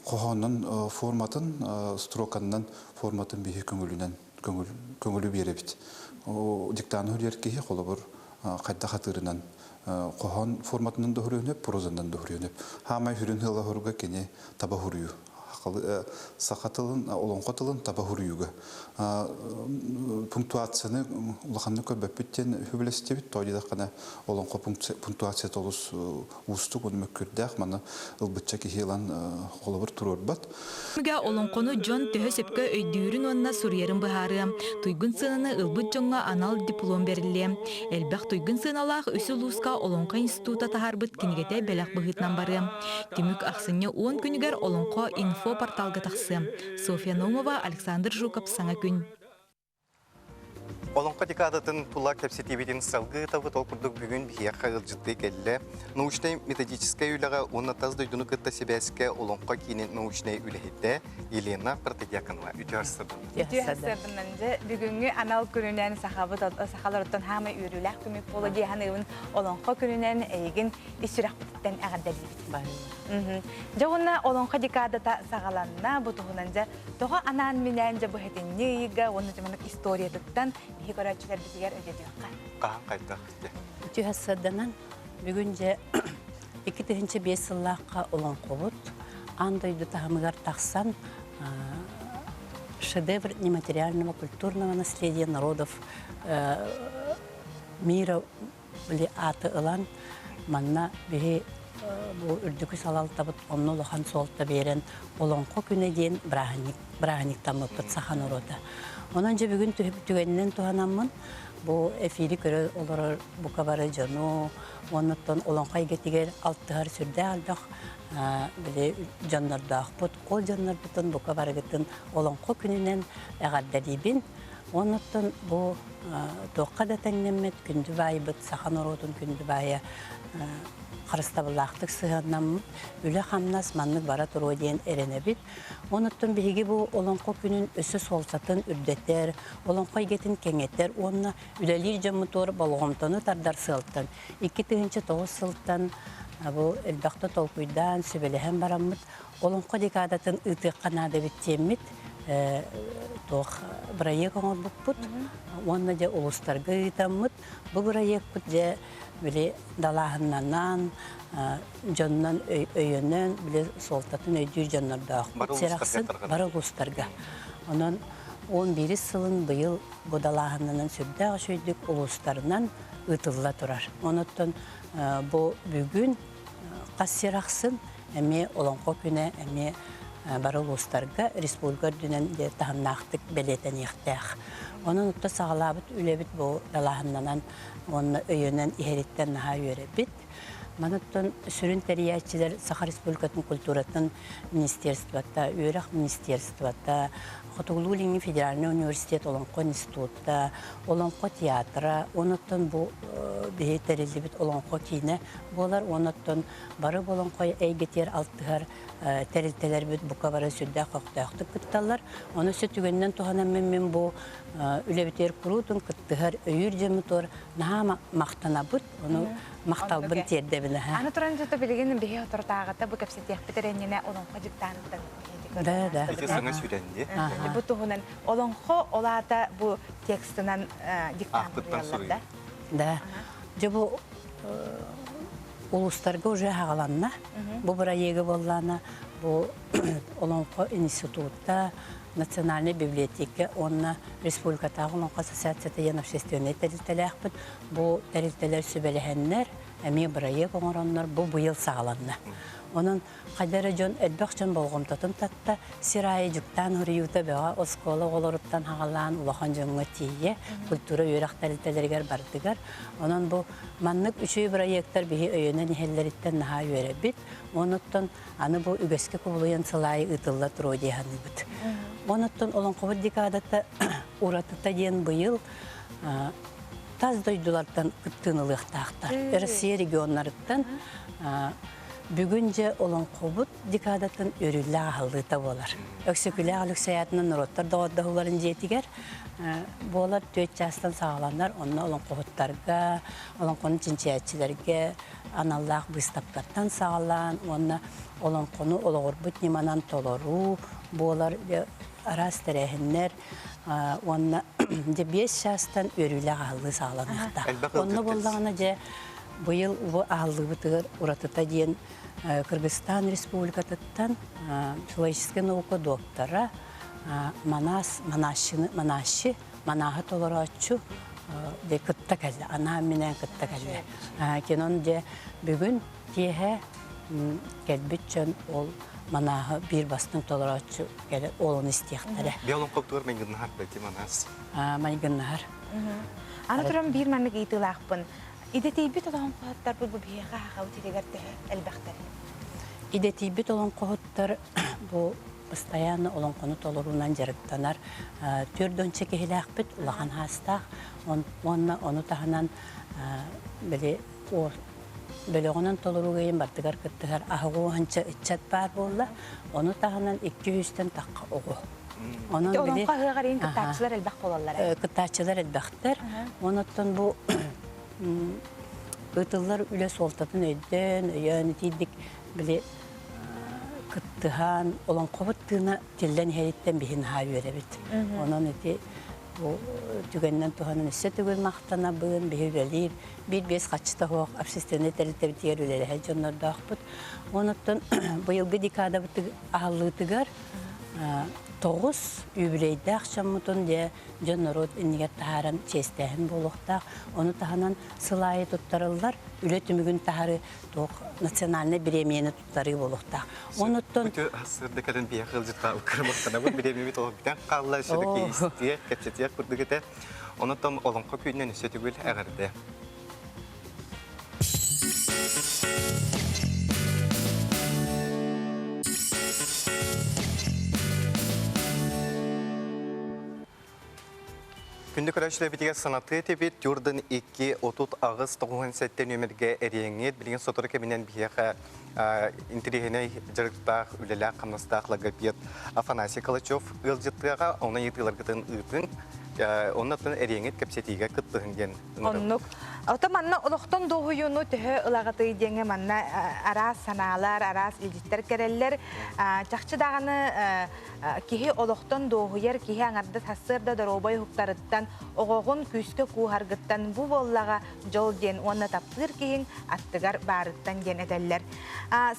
Қоғанның форматын, строканның форматын бейі көңілі беребіт. Диктаны өреркеге қолы бір қайда қатырынан қоған форматынан да хүреніп, прозандан да хүреніп. Хамай хүрен ғылға хүрге кене таба хүрію. Сақатылын, олонқатылын таба хүріюге. Пунктуацияны ұлақанны көрбәппеттен хүбілестебет, тойдеді қана олонқы пунктуация толыс ұстық, оны мөккірдәқ, маны ұлбытча кехейлан қолыбыр тұрыр бат. Мүге олонқоны Джон төхі сөпкі өйдүйірін онына сұрьерін бұхары. Туйгын сынаны ұлбыт жоңға анал диплом берілі. Әлбәқ туйгын сыналақ өсі лұсқа олонқа института тахарбыт кенегете бәләқ бұғытнан бары. Демік ақсыне 10 күнігер олонқа инфо порталга тақсы. Софья Номова, Александр Жуков, саңа күн. Олонқа декадатын тула кәпсетебетін салғы тавы толқырдық бүгін бия қағылжытты кәлі. Научно-методическая үйліға оны тазды үйдіні күтті себәске олонқа кейінен научный үйлігеді Елена Протедяканова. Үтіарсырдың. Үтіарсырдың бүгінгі анал күнінен сақаларыттан хамы үйріләк көмек болы дейханығын олонқа күнінен әйгін үсірәқ бұттан әғаддәлі. Жоғына олонқа декадата сағаланна бұтығынан тоға анан менен бұхетін нейігі, оны жаманық история тұттан Хикорачылар бізгер өдедіққа. Қаған қайдақ? Үтіғасырданан бүгінже 2005 жыллаққа олон қобыт, андойды тағымығар тақсан шедевр нематериального культурного наследия народов мира аты ылан манна бігі үрдікі салалтабыт онны лохан солта берен олонқо күні дейін браханиктан мұппыт сахан ұрода. Онан же бүгін түгеннен туғанамын, бұл эфири көрі олар бұқа бары жону, оныттан олонқай кетігер алттығар сүрді алдық, біле жаннардақ бұт, қол жаннардытын бұқа бары кетін олонқо күнінен әғадда дейбін. Оныттан бұл тоққа да тәңнемет, күнді байы бұт, сақан оротын күнді байы қарыстабылақтық сығаннамын, үлі қамнас маннық бара тұру дейін әріне біт. Оныттың бігі бұл олонқо күнін өсі солсатын үрдеттер, олонқо егетін кеңеттер, онына үлелер жамы торы балғымтаны тардар сылттан. 2-9 сылттан бұл әлбақты толкуйдан сөбеліген барамыд. Олонқо декадатын ұтық қанады біттеммет, тоқ бірайек оңыр бұқпыд. Онына де ұлыстарға ұйтамыд. Бұл бірайек бұд де біле далағыннан, жоннан өйінен, біле солтатын өйдір жоннарда ақпыт серақсын бары ұлыстарға. Онын 11 сылын бұйыл бұл далағыннан сүрді ғашөйдік ұлыстарынан ұтылла тұрар. Оныттың бұл бүгін қас серақсын әме олонқо күні әме бары ұлыстарға республика дүнен де тағымнақтық бәлетен еқтәқ. Onun utta sağlabıt ülebit bu dalahından onun öyünden iheritten naha yörebit. Manutun sürün teriyatçılar Sakha Respublikasının Kulturatın Ministerstvata, Üyerak Ministerstvata, Xotuğluğluğun Federalni Üniversitet Olonqo İnstitut'ta, Olonqo Tiyatra, onutun bu behterildi bit Olonqo kine, bolar onutun barı Olonqo'ya eygeter altıgar terilteler bit bu kabara südde qoqtaqtık kıttallar. Onu sütügünden tuhanan men bu ülebiter kurutun kıttıgar öyür jemitor naha maqtana bit, onu maqtal bir terde bile. Ana turanca da bilginin behe oturtağıda bu kapsiyet bitirenine Olonqo jiktanıdan. Da. Bize sana sürendi. Bu tuhunan Olonqo olada bu tekstinden diktanı Da. Bu uluslarga уже hağalanna. Bu buraya bollana bu Olonqo İnstitut'ta Naциональная библиотека, онна Республиката Олонқо ассоциацияда ян общественный тәрилтелер ақпыт. Бұл тәрилтелер сөбеліхеннер, әме проект оңороннор бу быйыл сагаланна. Onun kadere jon edbakçan bolğum tatın tatta sirayı juktan huriyuta bega oskola oloruttan hagalan ulahan jonga tiye kultura yörektelitelerger bardıgar. Onun bu manlık üçüy proyektler bihi öyönen helleritten naha yörebit. Onuttan anı bu ügeske kubulayan sılayı ıtılla turo diyanıbıt. Onuttan olan kovid dikadatta uratıta diyen bıyıl taz doydulardan kıttığınılıq tağtar. Ersiye regionlarıttan Бүгінже олон қобыт декадатын өрілі ағылдыта болар. Өксікілі ағылық саятының нұроттар дауаддағыларын жетігер, болар 4 жастан сағаланар, онына олон қобыттарға, олон қоны чинчиятчилерге, аналлақ бұстаптардан сағалан, онына олон қоны олығыр бұт неманан толору, болар арас тәрәхінлер, онына 5 жастан өрілі ағылды сағаланықта. Онына болдағына же бұйыл ұвы ағылды бұтығыр ұратыта дейін Кыргызстан Республикатыттан филологическая наука доктора Манаши Манахы толорачу де кытта кәлі, ана менен кытта кәлі. Кенон де бүгін тие кәлбіт жөн ол Манахы бір бастың толорачу кәлі олын істияқтары. Биолон қоптуғыр мен гыннахар бәлті Манас? Мен гыннахар. Аны тұрам бір мәнік етілақпын. İdetibit olan qohutlar bu bihe qağa ötedegerde elbaqtar. İdetibit olan qohutlar bu постоянно olan konu tolurundan jarıktanar. Türdön çekehilaqbit ulağan hastaq. Onu tahanan böyle onun toluruğayın bartıgar kıttıgar ahığı hança içat bar bolla. Onu tahanan 200'ten taqqa oğu. Onun qahığı qarayın kıttatçılar elbaq bolallar. Kıttatçılar elbaqtar. Onuttan bu Itıllar üle soltatın öydün, yani tiydik bile kıttıhan olan kovuttığına tilden heritten bihin hal verebit. Onun eti bu tügenden tuhanın üsse tügül maqtana bığın bihi ülelir. Bir bez kaçta hoğuk, absistene terite bitiyer ülelir. Heconlar da akbut. Onuttan bu yılgı dikada bıtık ağırlığı tıgar. 9 übreyde akşamutun diye John inniget taharan çesteğin buluqta. Onu tahanan sılayı tuttarırlar. Üle tümügün taharı nasyonalne biremiyeni tuttarı buluqta. Onutun... Bütün hasırda kadın bir yakılcıta ukırmaqtana bu biremiyet olup biten qalla şöyle istiyek, kaçetiyek kurduk ete. Onutun olunqa köyünden üstü tügül ağırdı. Күндік өрәшілі бітіге санаты етебет, Jordan 2-30 ағыз 97 нөмірге әреңет, білген сотыры кәбінен бияға интерегіне жарықтақ, үлелі қамнастақ логопед Афанасий Калачев ұлжыттыға, оны етілер күтін ұйтын, onun adına eriyengit kapsetiga kıttığından. Onluk. Otomanna oluktan doğuyunu tühü ılağıtı denge manna aras sanalar, aras ilcitler kereller. Çakçı dağını kihi oluktan doğuyar, kihi anarda tasırda da robay huktarıttan, oğuğun küske kuhargıttan bu bollağa jol den ona taptır kihin attıgar barıttan gen ederler.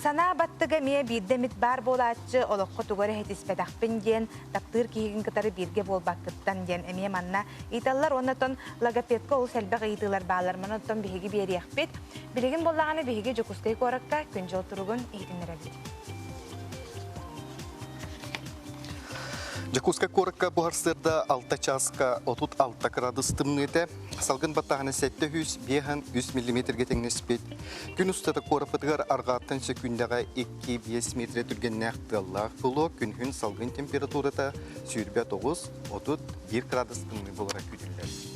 Sana battıga miye bir demit bar bolatçı olukku tugore hetis pedakpin gen taptır kihin kıtarı birge bol bakıttan gen emiye manna. İtallar onatın lagapetko ol selbaq itilar bağlar manatın bihigi bir yakpet. Biligin bollağını bihigi jokustay korakka künce oturugun itinlerabit. Jakutska korka bu harsırda 6 çaska 36 gradus tımnıda. Salgın batağını 700 mm getengnesbet. Gün ustada korapıdığar argattan şekündağa 2-5 metre türgen näqtıllar bulu. Günhün salgın temperaturada sürbe 9-31 gradus tımnı bularak güdüller.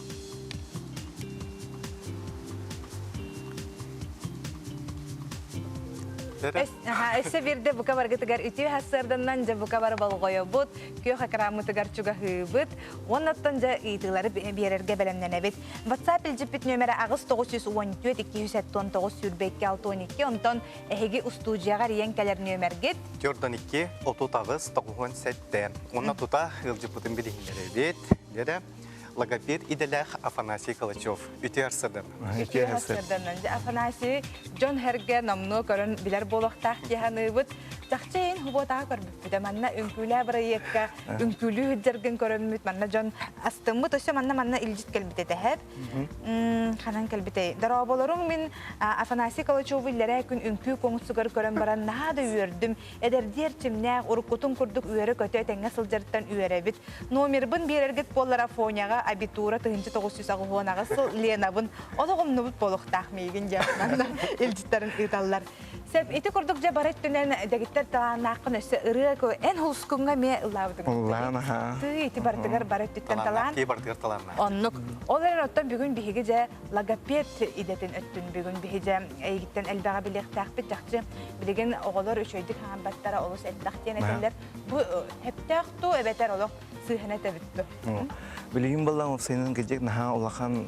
Esse birde bu kabar getigar ütü hasırdan ja bu kabar balgoyo but köy hakramı tigar çuga hıbıt onattan ja itileri bererge belenlenebit WhatsApp iljipit nömeri ağız 914 279 sürbekki 612 ondan ehegi ustudiyaga riyenkeler nömerget Jordan 2 30 ağız 97 ona tuta iljipit'in bilinleri dede Logoped İdelak Afanasy Kalaçov. Ütü harsırdan. Ütü harsırdan. Afanasy John Herge namnu karın biler boluqtaq yahanıbıt. Çaqçayın hubotağa korbüp көрбүтэ манна үңкүлэ барайыкка үңкүлүү хыджаргын көрөммүт манна жон астыммыт өсө манна илжит келбите тэһэп ханан келбите дараболорун мен Афанасий Калачев иллере күн үңкүү коңсугар көрөн баран наада үйөрдүм эдердер чимнэ урукутун курдук үйөрө көтө теңге сылжарттан үйөрөбүт номербын берергет боллар Афоняга абитура 900 агуонага сыл Ленабын ологомнубут болохтах мейгин жапнанда илжиттарын ыталлар. Сеп ити курдук же барат түнен дегиттер таанакын өсө ырыко эн хулскунга ме ылабыдым. Уллана. Ты ити бартыгар барат түттен талан. Ки бартыгар таларна. Оннук. Олар оттон бүгүн биһиге же логопед идетин өттүн бүгүн биһиге эйгиттен элбага билектакпыт жакчы билеген оголор өчөйдүк ханбаттара олус элдактен этелер. Бу хептакту эбетер олок сыхана тебиттү. Билеген баллан осенин гежек наха улахан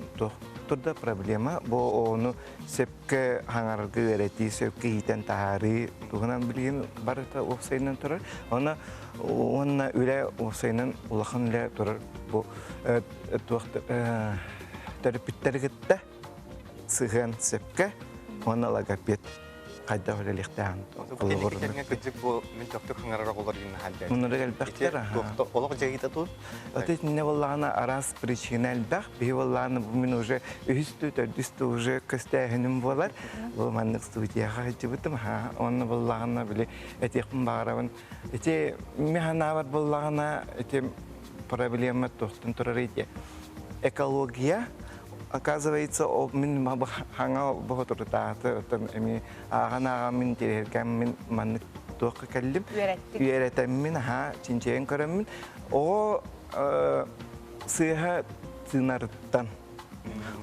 турда проблема бо ону сепке хаңаргы эрети сепке хитен тахары тугунан билген барыта осенин турар она үле осенин улахан эле турар бу терапевттерге сыган сепке она логопед кайда өлелектен Кулгорны кыжык бу мен токтор хаңарара голор гин халда. Муну дегел бактара. Токто олог жагыта ту. Отец не воллана арас причинал бах, би воллана бу мен уже үстү уже костягыным болар. Бу маннык студияга жибитим ха. Оны воллана биле этекин барабын. Эте механавар воллана эте проблема токтун турар эте. Экология оказывается, мен ханга бохотурта эми агана мен терген мен маннык токка келдим. Үйрөтөм мен ха чинчен көрөм. О сыйха тынарттан.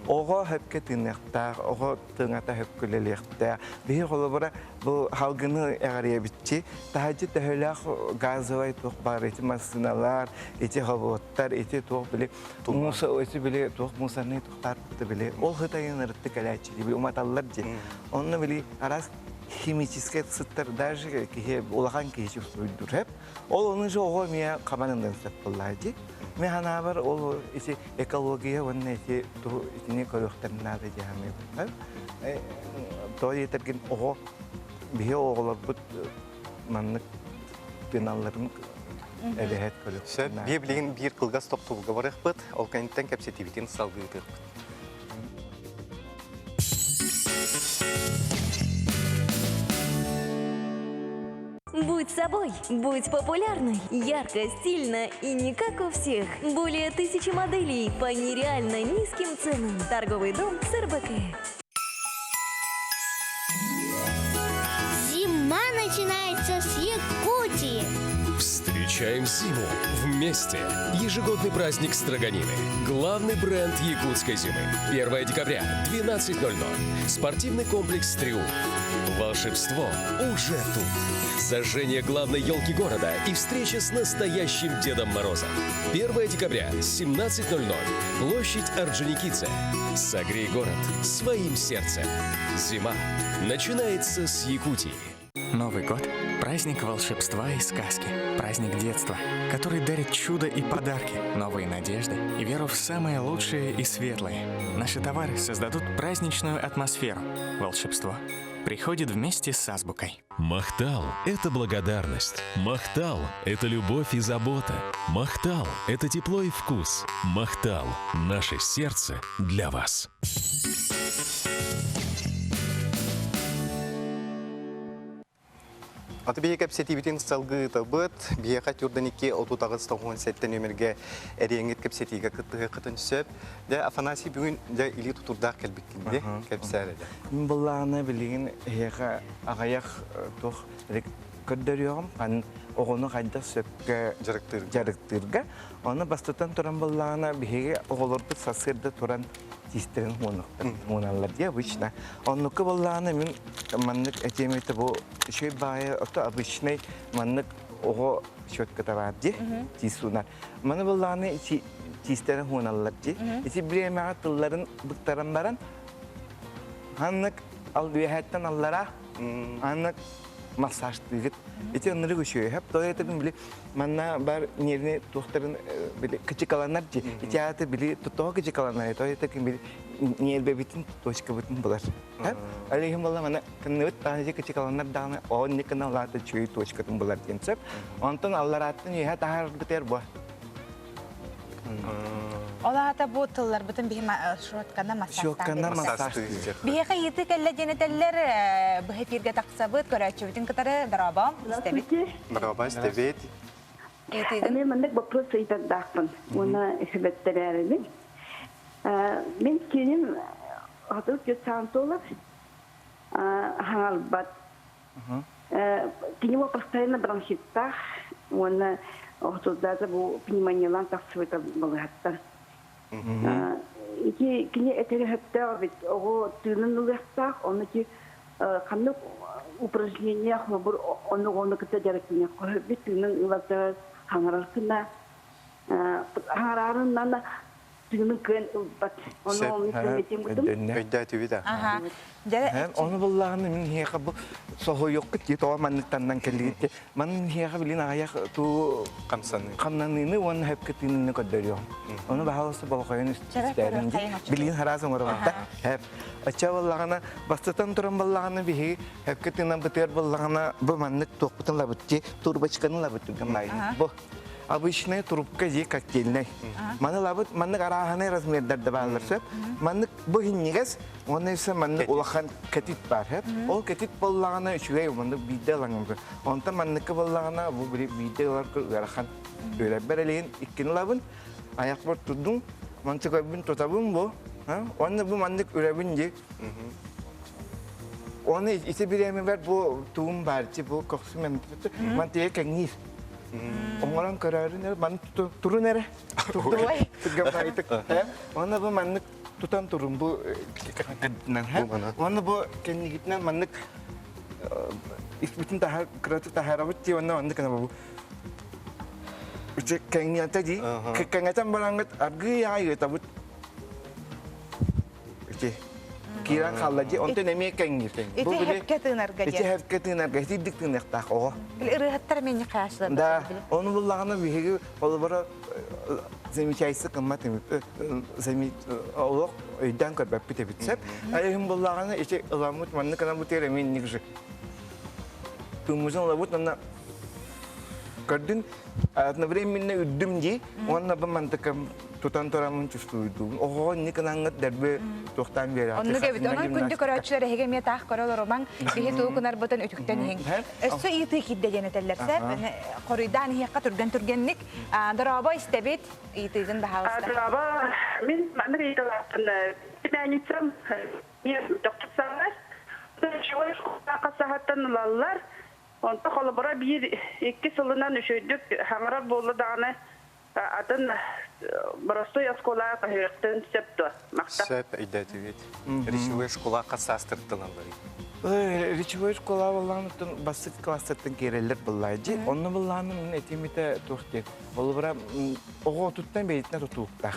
Ого хепке тынакта, ого тынгата хепкелелекте. Би холобора бу халгыны эгария битчи. Тахажы төхөлөк газовый ток бар эти машиналар, эти хавоттар, эти ток биле. Муса эти биле ток мусаны токтарты биле. Ол хытайынырты калачы би уматаллар же. Онны биле арас химический сыттар даже ки улахан кечи өйдүрөп. Ол оны же ого мия кабанындан саппалажы. Механа бар ол эти экология онны эти ту итини көрөктөрүнө да жамы. То етерген ого бие оголор бут маннык пеналларын эбехет көрөк. Бие билеген бир кылгас токтубуга барыкпыт, ол кенттен кепсетибитин салгыйтык. Будь собой, будь популярной, ярко, стильно и не как у всех. Более 1000 моделей по нереально низким ценам. Торговый дом СРБК. Зима начинается с Якутии. Встречаем зиму вместе. Ежегодный праздник Строганины. Главный бренд якутской зимы. 1 декабря, 12:00. Спортивный комплекс «Триумф». Волшебство уже тут. Зажжение главной елки города и встреча с настоящим Дедом Морозом. 1 декабря, 17:00. Площадь Орджоникидзе. Согрей город своим сердцем. Зима начинается с Якутии. Новый год – праздник волшебства и сказки. Праздник детства, который дарит чудо и подарки, новые надежды и веру в самое лучшее и светлое. Наши товары создадут праздничную атмосферу. Волшебство приходит вместе с азбукой. Махтал – это благодарность. Махтал – это любовь и забота. Махтал – это тепло и вкус. Махтал – наше сердце для вас. Аты бие кепсетибитин салгыта быт, бие катюрданике отутагыз тоғын сеттен өмірге әреңет кепсетиге кыттығы қытын сөп. Де Афанасий бүгін де или тутурдақ келбеккенде кепсәрі де. Мен бұллағына білеген еға ағаяқ тоқ көрдөрүyorum, қан оғыны қайда сөпке жарықтырға. Оны бастытан тұран бұллағына бігеге оғылырды сасырды тұран тистерин хуналар дия обычно. Оннука болланы мен маннык этемете бу шөй бая ото обычный маннык ого шөткө табар ди тисунар. Маны болланы тистерин хуналар ди. Эти бремага тылларын быктаран баран ханнык ал бехеттен аллара аннык массаж тыгыт. Эти оннары көшөй. Хеп той этебин били манна бар нервный доктор били кычыкаланар ди. Эти аты били тото кычыкаланар. Той этекин били нервбебитин точка бутун булар. Хеп алейхим болла мана кынныбыт таны кычыкаланар даны он не каналата чүй точкатын булар денсеп. Онтон аллар аттын яха тахар битер бу. Олата бу тыллар бүтүн бихим шоткана массаж. Бихе йыты келле женетеллер бу эфирге таксабыт көрөчү бүтүн кытары дараба истебит. Дараба истебит. Мен мындык вопрос айтадакмын. Уна эсебеттерерин. Мен киним атып кетсам толып халбат. Киним постоянно бронхиттах. Уна охтоздаза бу пневмониялан таксыбыта болгаттар. Ики кине этери хепте бит ого тынын улыктак, оны ки кандай упражнения хобур оны кете жаратыны коюп бит тынын улатта хаңарасына хаңарарынан тынын кен бат оны метем бутум. Өйдәтү бида. Ага. Оны буллаганы мен хега бу сохо yok ки то маннан келгите. Мен хега билин аяк ту камнаны он хеп кетинне көдөрү. Оны баалысы болгойн истеринде. Билин харазым орабатта. Хеп ача буллаганы бастатан туран буллаганы бихи хеп кетинен битер буллаганы бу маннык токпутун лабытти турбачканы лабытты гамай. Бу обычная трубка зи коктейльная. Маны лабыт, маны гараханы размердер дебалырсып, маны бухиннигес, оны ise маны улахан кетит бар. Ол кетит боллагана үчүгей маны биде лаңымды. Онта манныкы боллагана бу бир биде олар гарахан өйрәп берелейин иккини лабын, аяк бар турдум, манты көбүн тотабын бу. Оны бу маннык үрәбин ди. Оны ise биреме бар бу туум бар, бу коксу мен мантыга кеңнис. Orang kerana ni man turun nere, turun itu. Mana bu man tutan turun bu nan. Mana bu kini kita man isbitin tahar kerana tahar apa sih mana kenapa bu? Ucap kini ada ji, kini macam berangat argi ayu tapi ucap kira kalau je untuk nemi kini. Itu hepketin arga. Itu hepketin arga. Itu diktin nektak oh. Irihatter meni kasar. Да, он был лагана биги, олбара замечайся каматами, олог идан кабы питебитсеп, а им был лагана, эти ламут манны кана бутер эмин нигже. Тумузан лабут на кардин, одновременно удумди, он на бамантакам тутан торамын чувствует. Ого, никанангат дербе тохтан бера. Он нуге бит, он күндү көрөчүлөр хегеме таах көрөлөр оман, бихи туукунар ботан өтүктөн хең. Эсо ити кидде женетеллерсе, корuydan хиякка түргенник, дараба истебит, итидин бахалыста. Дараба, мен манны ыйталатын, пианитсам, доктурсаңар, чугай касахаттан лаллар, онта холобора бир 2 сылынан үшөйдүк, хаңарар болду даганы, атын Простой школа кахыртын септо. Сеп идети вет. Речевая школа касастыртылан бар. Речевая школа балланытын басык класстын керелер буллайжы. Онны булланын этимите тохте. Болбара ого туттан бейтне тутуктак.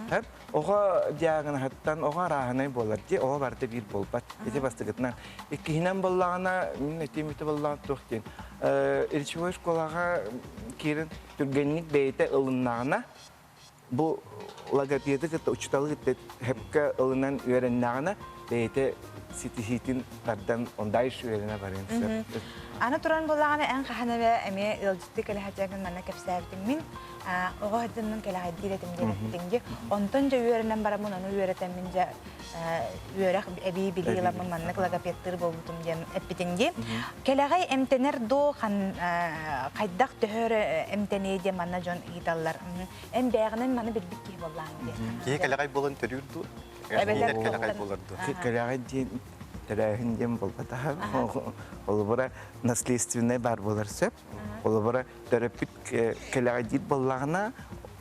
Хеп ого диагын хаттан ого раханы боларжы. Ого барды бир болбат. Эти бастыгытнан. Икинен буллана этимите буллан тохтен. Речевая школага кирин түргенник бейте ылыннагына bu logopedi kita uçtalı kita hepka alınan öğrenlerine beyte sitihitin tardan onday şu öğrene varın. Ana turan bulağına en kahane ve emiye yolculuk kelahacakın bana kefsaftim min. O hadının kelahadiyle temizletince ondan öğrenen baramın onu öğretemince öğrek ebi biliyorlar mannak logopedleri boğutum diye epitince. Kelahai emtener do kan kaydak tehör emtene diye manna jon itallar. Em beğenen manna bir bitki bulağın diye. Kelahai volunteerdu. Evet. Kelahai volunteerdu. Kelahai diye Terahindem bolbata. Olbara наследственный бар боларсып, олбара терапит келагадит боллагына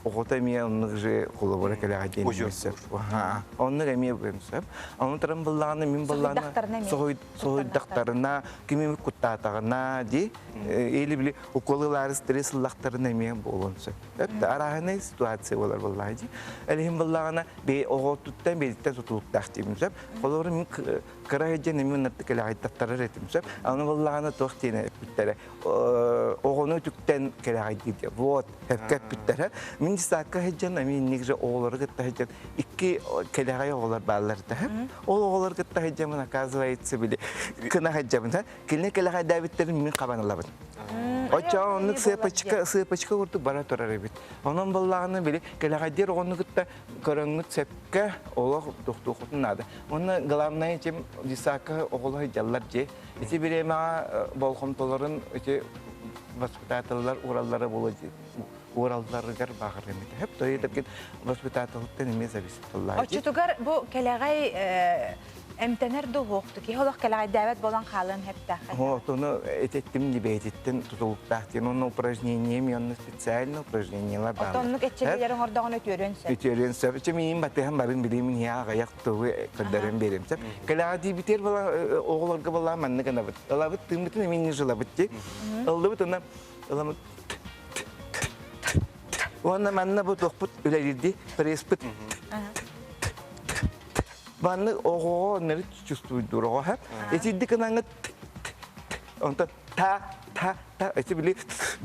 Оғыта мен онны же қолабыра кәліға дейін. Онны әме бөмсіп. Оны тұрын бұллағына, мен бұллағына, соғыдақтарына, кемемі құттатағына де, елі білі оқолылары стрессылақтарына мен болынсы. Арағына ситуация олар бұллағы де. Әліхін бұллағына оғы тұттан бедеттен тұтылықтақ деймізіп. Қолабыра мен қырағыден әмен ұнатты кәліға айттақтары ретімізіп. Оны бұллағына тоқ дейін әппіттері. Оғыны түктен кәліға дейді. Вот, әпкәп біттері. Мен саққа хеджан, әмен негізі оғылары күтті хеджан. Икки кәліғай оғылар балларды. Ол оғылар күтті хеджамын, оказывается, білі. Кына хеджамын. Келіне кәліғай дәбіттерін мен қабанылабын. Оча онны сыпачка уртук бара турар бит. Онун баллаганы били келагадер ону гытта көрөңүт сепке олох туктукутун нады. Онна главное чем дисака оголой жаллар же. Эти бирема болгомтолорун эти воспитательлар ураллары болот. Уралларыгар багыр эмет. Хеп тойтып воспитательден эме зависит. Очутугар бу келагай эмтенер доғуқты ки холох кәләғай дәвәт болан қалын хепті. Оны этеттім дебететтен тұтылықтақтен, оны упражнением, оны специальный упражнениялар бар. Отонлық etçelilerin orada'n ötüyorunsa. Ötüyorunsa. Çemeyin batıhan barın bilimin ya ayak tuğu kırdarın berimse. Kәләғай debiter bala oğularga bala manlı kana bit. Alabıt tığımıtın emin nıjıla bitti. Alabıt ona alamıt. Ona manna bu toqput ülelirdi. Presput. Vanlı oğo nere çüstüydü oğo. Eti dikananget. Ondan ta. Eti bile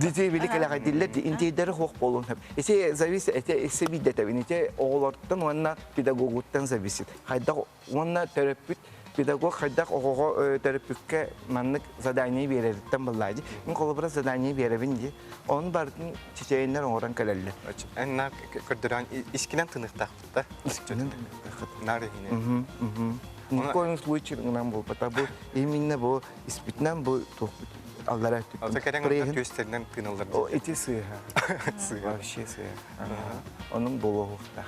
dizi bile kelağa diller di intidere hoq bolun hep. Eti zavisi eti bir de eti oğlardan ona pedagoguttan zavisi. Hayda ona terapeut pedagog hayda oğo terapeutka manlık zadaniye verirdim vallahi. Ben kolabora zadaniye verebildi. Onun barın çiçeğinden oran kalaller. Enna kırdıran iskinen tınıqtaqda. İskinen tınıqtaqda. Nare yine. Никоим случае нам был, потому именно был испытан был Аллара. Алта керен төстерден тыналар. Эти сыга. Вообще сыга. Onun bologukta.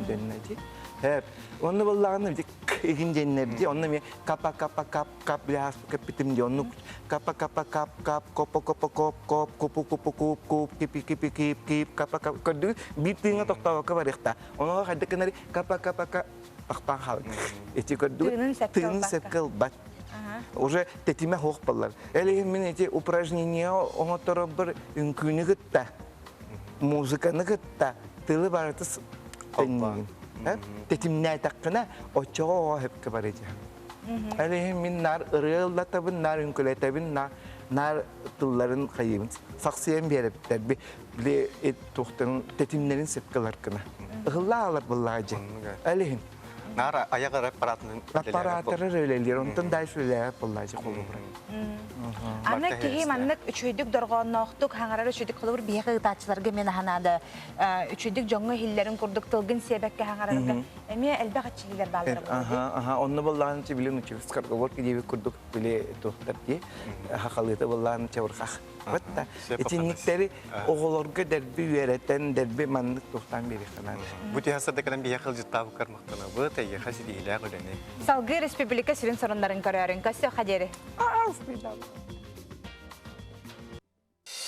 Denneди. Hep onu vallahi bir ikin cennebi onu mi kap biraz kapitim diyor onu kap kip kadın bir tane tokta kabarıkta onu hadi kenari kap aktan hal eti kadın tığın sepkel bat уже tetime hoq ballar eli men eti упражнение onu tarafır ünkünü gitta muzikani gitta tılı baratı tennin tetimne takkına o çoğu hep kabarıcı. Eli min nar ırığla tabın nar ünküle tabın nar tılların kayımız. Saksıyan bir yere biter. Bir et tohtanın tetimlerin sepkalar kına. Ihılla alır bullacı. Elihim. Nar ayak aparatları öyleler. Ondan da şöyle bullacı kolu bırak. Annak kihim annak üçüydük dorğannoqtuk hangara üçüydük qolur biye qıtaçlarga men hanada üçüydük jonga hillerin kurduk tılgın sebekke hangararga emi elbaq açılar balları aha onu vallahi çibilin uçur skarga work gibi kurduk bile tohtar ki haqalita vallahi çavraq hatta etinlikleri oğullarga derbi öğreten derbi manlık tohtan beri kana bu tihasada kalan biye qılcı tabu karmaqtana bu tayya hasidi ila qulani Salgı Respublika Sirin sorunların kararın kası xajeri Bismillah.